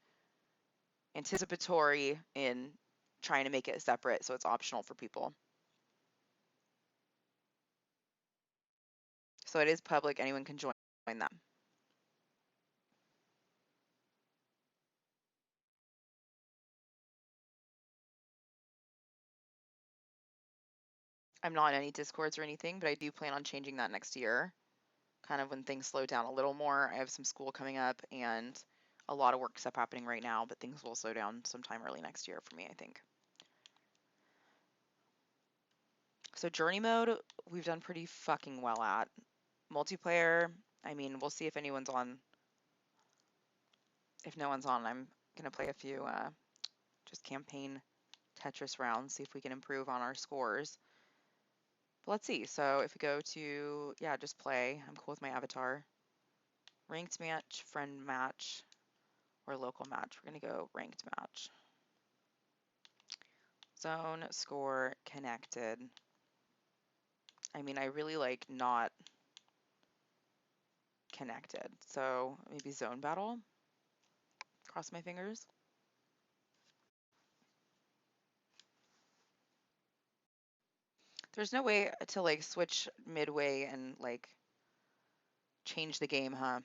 anticipatory in trying to make it separate so it's optional for people. So it is public, anyone can join that. I'm not in any Discords or anything, but I do plan on changing that next year, kind of when things slow down a little more. I have some school coming up and a lot of work stuff happening right now, but things will slow down sometime early next year for me, I think. So journey mode, we've done pretty fucking well at. Multiplayer, I mean, we'll see if anyone's on. If no one's on, I'm gonna play a few just campaign Tetris rounds, see if we can improve on our scores. But let's see. So if we go to, yeah, just play. I'm cool with my avatar. Ranked match, friend match, or local match. We're going to go ranked match. Zone, score, connected. I mean, I really like not connected. So maybe zone battle. Cross my fingers. There's no way to like switch midway and like change the game, huh?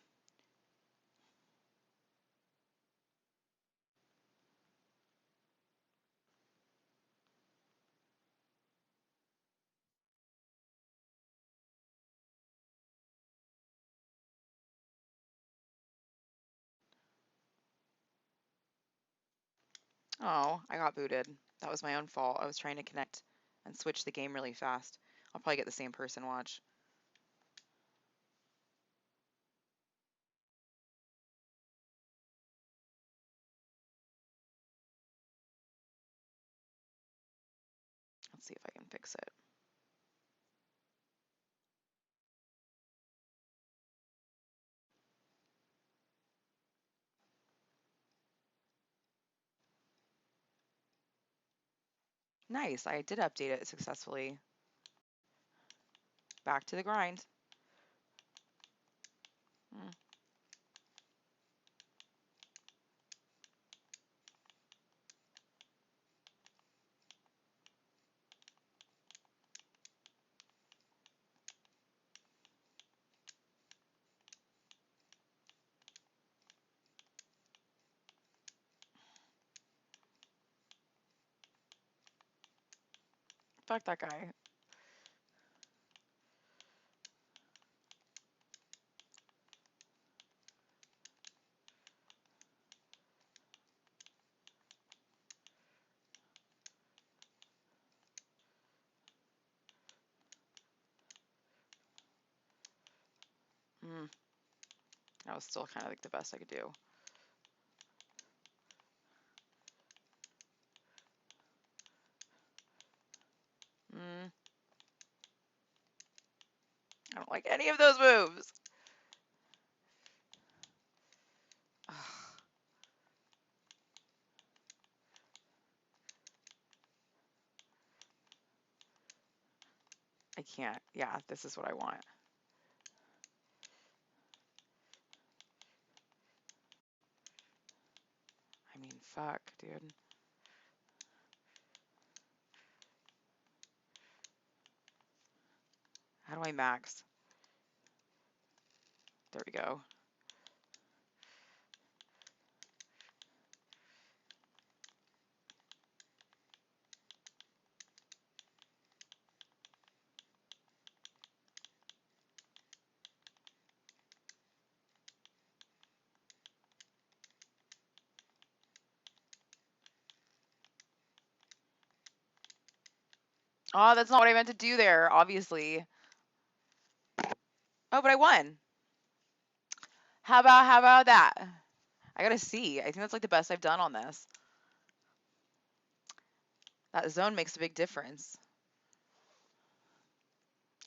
Oh, I got booted. That was my own fault. I was trying to connect and switch the game really fast. I'll probably get the same person, watch. Let's see if I can fix it. Nice, I did update it successfully. Back to the grind. Mm. Fuck that guy. Mm, that was still kind of like the best I could do. Mm, I don't like any of those moves. Ugh, I can't. Yeah, this is what I want. I mean, fuck, dude. How do I max? There we go. Oh, that's not what I meant to do there, obviously. Oh, but I won. How about that? I got a C. I think that's like the best I've done on this. That zone makes a big difference.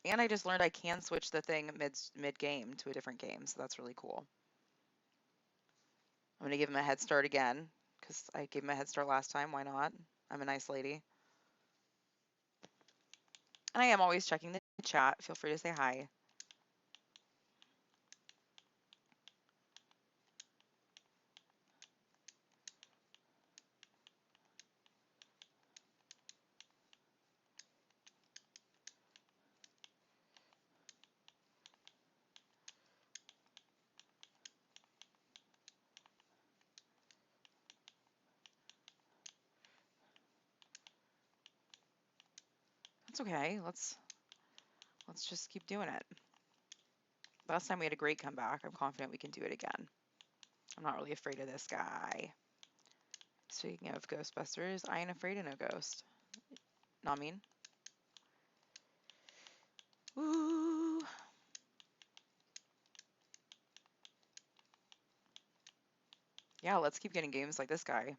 And I just learned I can switch the thing mid game to a different game, so that's really cool. I'm gonna give him a head start again, because I gave him a head start last time. Why not? I'm a nice lady. And I am always checking the chat. Feel free to say hi. That's okay. Let's just keep doing it. Last time we had a great comeback. I'm confident we can do it again. I'm not really afraid of this guy. Speaking of Ghostbusters, I ain't afraid of no ghost. Not mean. Woo! Yeah, let's keep getting games like this guy.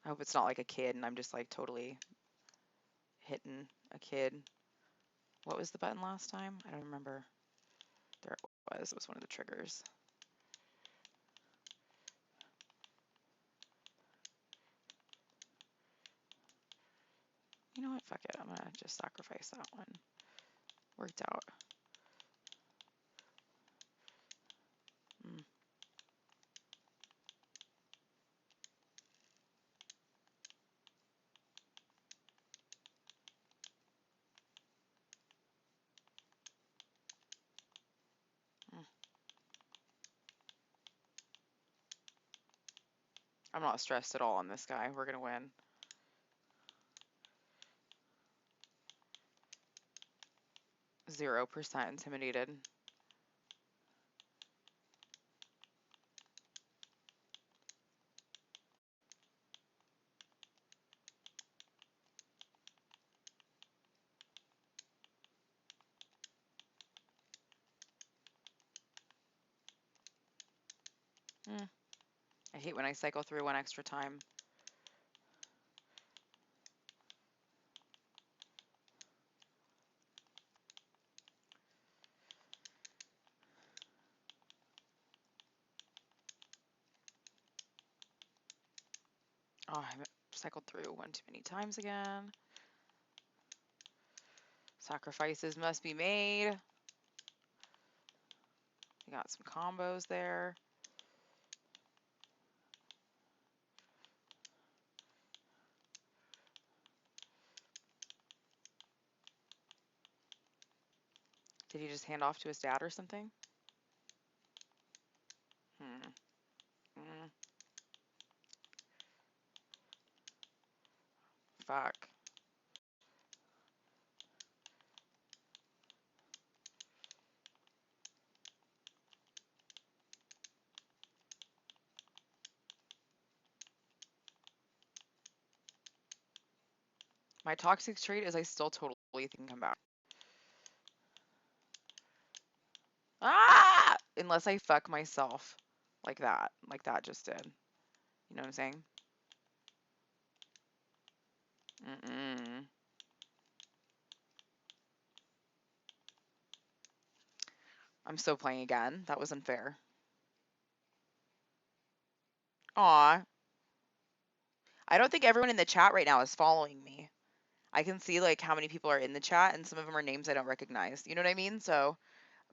I hope it's not like a kid and I'm just like totally hitting a kid. What was the button last time? I don't remember. There it was. It was one of the triggers. You know what? Fuck it. I'm gonna just sacrifice that one. Worked out. Mm. Mm. I'm not stressed at all on this guy. We're gonna win. %0 intimidated. Mm. I hate when I cycle through one extra time. Oh, I cycled through one too many times again. Sacrifices must be made. We got some combos there. Did he just hand off to his dad or something? Hmm. Mm, fuck. My toxic trait is I still totally think I'm back. Ah! Unless I fuck myself like that just did. You know what I'm saying? Mm-mm. I'm still playing again. That was unfair. Aw. I don't think everyone in the chat right now is following me. I can see like how many people are in the chat, and some of them are names I don't recognize. You know what I mean? So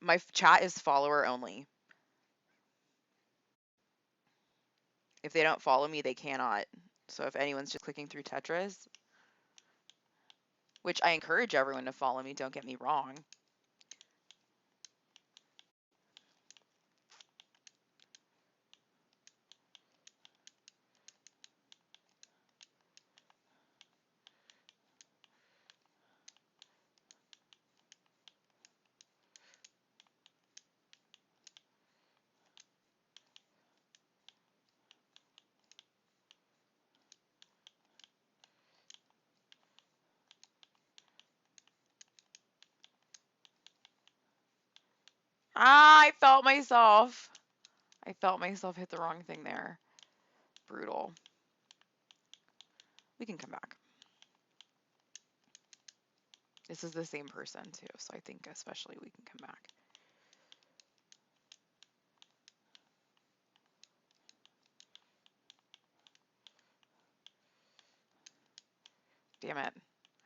my chat is follower only. If they don't follow me, they cannot. So if anyone's just clicking through Tetris, which I encourage everyone to follow me, don't get me wrong. Ah, I felt myself. I felt myself hit the wrong thing there. Brutal. We can come back. This is the same person too, so I think especially we can come back. Damn it.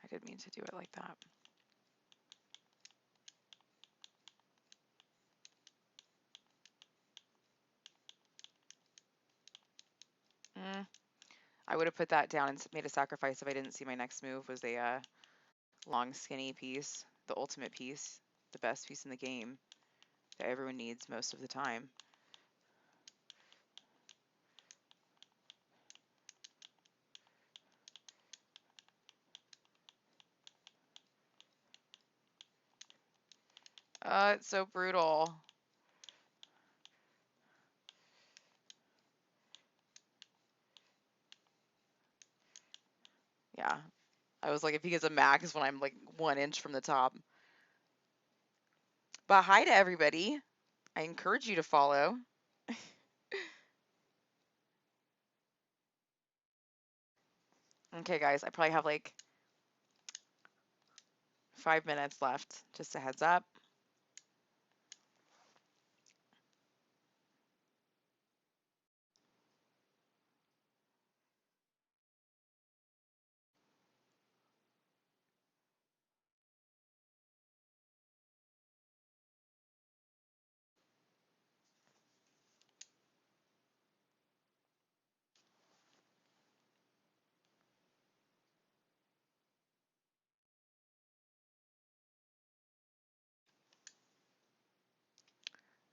I didn't mean to do it like that. I would have put that down and made a sacrifice if I didn't see my next move was a long, skinny piece, the ultimate piece, the best piece in the game that everyone needs most of the time. It's so brutal. Yeah. I was like, if he gets a max when I'm like 1 inch from the top. But hi to everybody. I encourage you to follow. Okay, guys, I probably have like 5 minutes left. Just a heads up.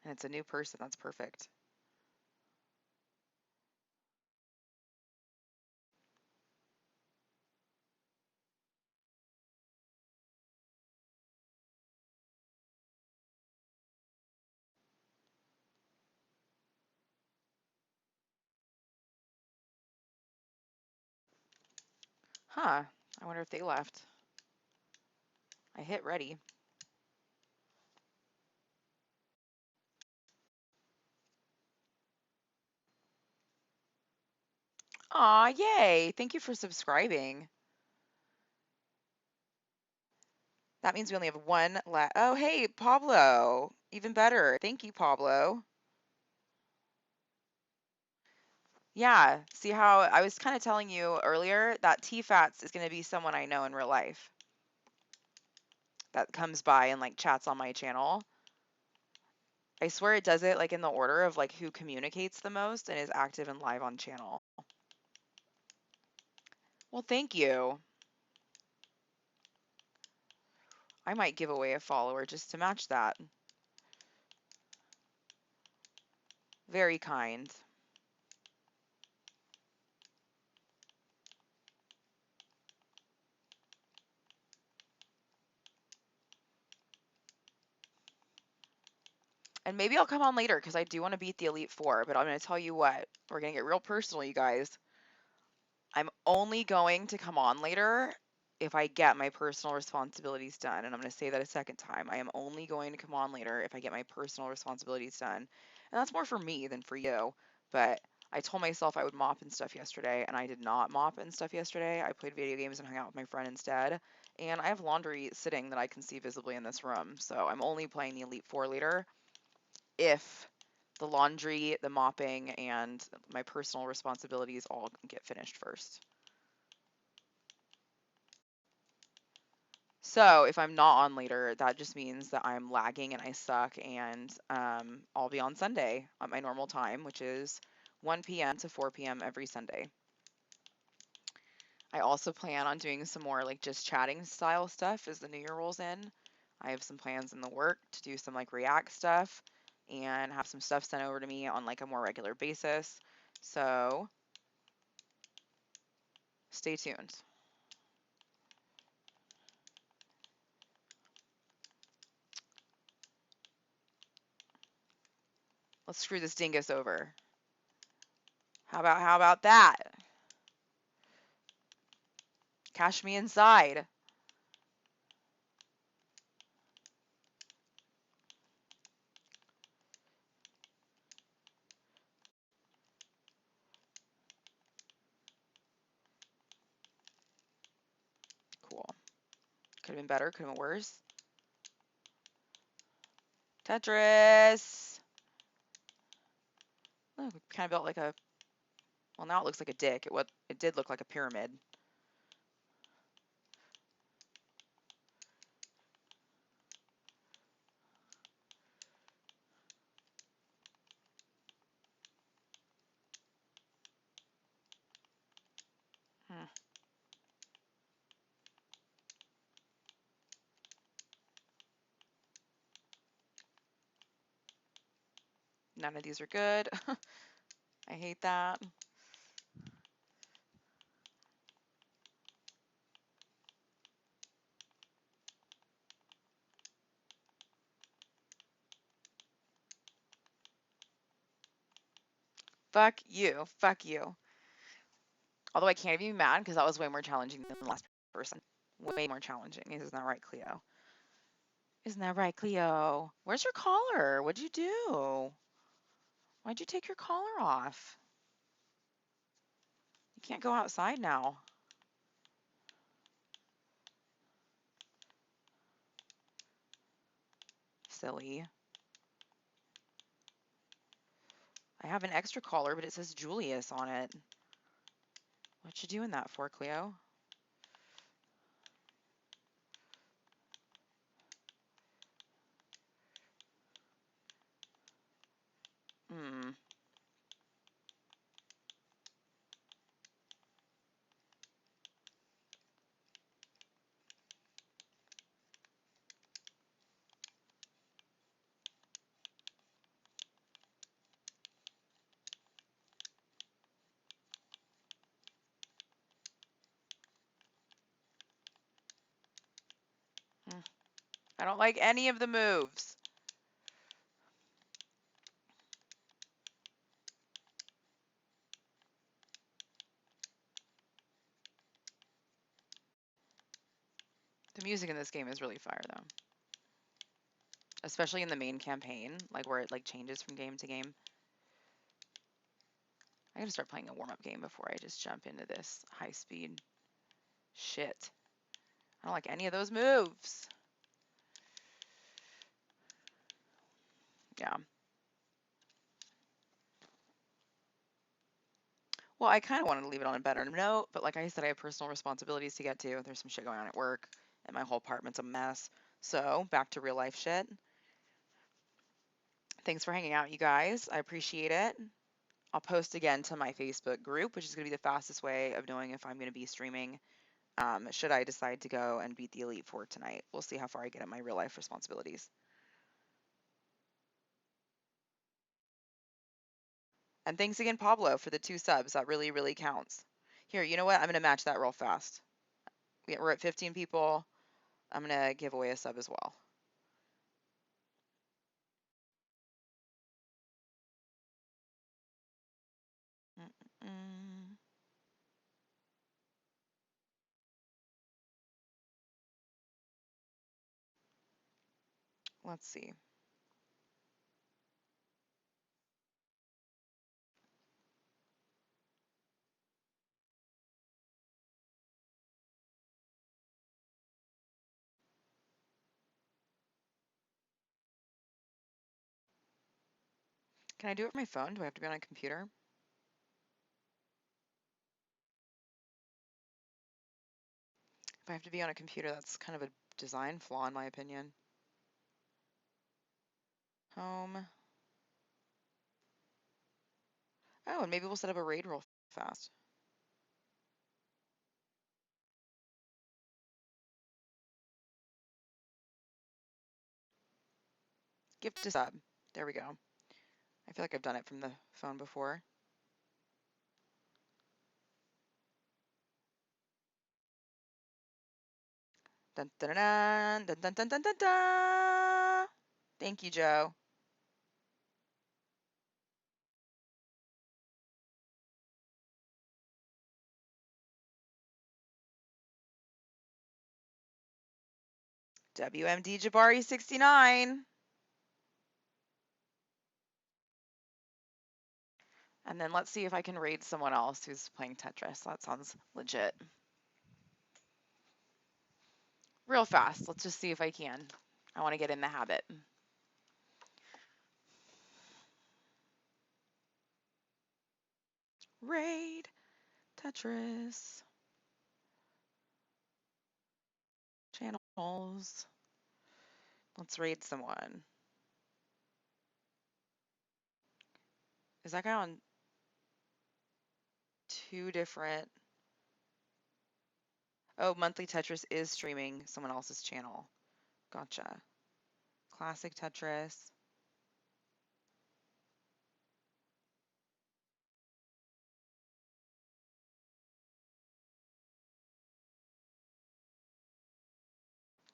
And it's a new person. That's perfect. Huh. I wonder if they left. I hit ready. Aw, yay. Thank you for subscribing. That means we only have one left. Oh, hey, Pablo. Even better. Thank you, Pablo. Yeah. See how I was kind of telling you earlier that T-Fats is going to be someone I know in real life that comes by and like chats on my channel. I swear it does it like in the order of like who communicates the most and is active and live on channel. Well, thank you. I might give away a follower just to match that. Very kind. And maybe I'll come on later because I do want to beat the Elite Four, but I'm going to tell you what, we're going to get real personal, you guys. I'm only going to come on later if I get my personal responsibilities done. And I'm going to say that a second time. I am only going to come on later if I get my personal responsibilities done. And that's more for me than for you. But I told myself I would mop and stuff yesterday, and I did not mop and stuff yesterday. I played video games and hung out with my friend instead. And I have laundry sitting that I can see visibly in this room. So I'm only playing the Elite Four later if the laundry, the mopping, and my personal responsibilities all get finished first. So if I'm not on later, that just means that I'm lagging and I suck, and I'll be on Sunday at my normal time, which is 1 p.m. to 4 p.m. every Sunday. I also plan on doing some more like just chatting style stuff as the new year rolls in. I have some plans in the work to do some like React stuff and have some stuff sent over to me on like a more regular basis. So stay tuned. Let's screw this dingus over. How about that? Cash me inside. Cool. Could have been better, could have been worse. Tetris. Oh, it kind of built like a, well, now it looks like a dick. It did look like a pyramid. Hmm. None of these are good. I hate that. Fuck you. Fuck you. Although I can't even be mad because that was way more challenging than the last person. Way more challenging. Isn't that right, Cleo? Isn't that right, Cleo? Where's your collar? What'd you do? Why'd you take your collar off? You can't go outside now. Silly. I have an extra collar, but it says Julius on it. What you doing that for, Cleo? Hmm. I don't like any of the moves. The music in this game is really fire, though. Especially in the main campaign, like where it like changes from game to game. I gotta start playing a warm-up game before I just jump into this high-speed shit. I don't like any of those moves. Yeah. Well, I kind of wanted to leave it on a better note, but like I said, I have personal responsibilities to get to. There's some shit going on at work, and my whole apartment's a mess. So, back to real life shit. Thanks for hanging out, you guys. I appreciate it. I'll post again to my Facebook group, which is going to be the fastest way of knowing if I'm going to be streaming should I decide to go and beat the Elite Four tonight. We'll see how far I get at my real life responsibilities. And thanks again, Pablo, for the 2 subs. That really, really counts. Here, you know what? I'm going to match that real fast. We're at 15 people. I'm going to give away a sub as well. Mm-mm. Let's see. Can I do it with my phone? Do I have to be on a computer? If I have to be on a computer, that's kind of a design flaw in my opinion. Home. Oh, and maybe we'll set up a raid real fast. Gift a sub. There we go. I feel like I've done it from the phone before. Dun dun dun dun dun dun dun dun dun. Thank you, Joe. WMD Jabari 69. And then let's see if I can raid someone else who's playing Tetris. That sounds legit. Real fast. Let's just see if I can. I want to get in the habit. Raid Tetris. Channels. Let's raid someone. Is that guy on 2 different? Oh, Monthly Tetris is streaming someone else's channel. Gotcha. Classic Tetris.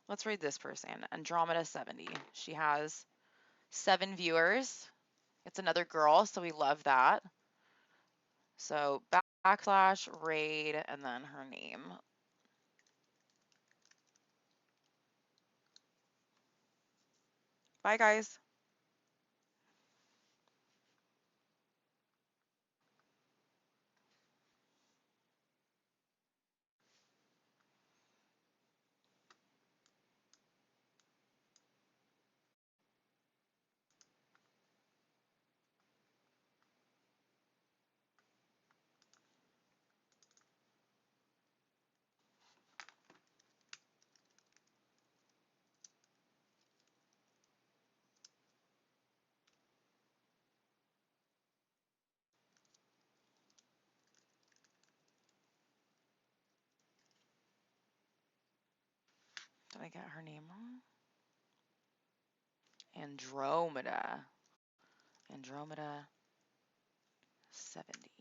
Let's raid this person, Andromeda 70. She has 7 viewers. It's another girl, so we love that. So backslash raid and then her name. Bye, guys. Did I get her name wrong? Andromeda. Andromeda 70.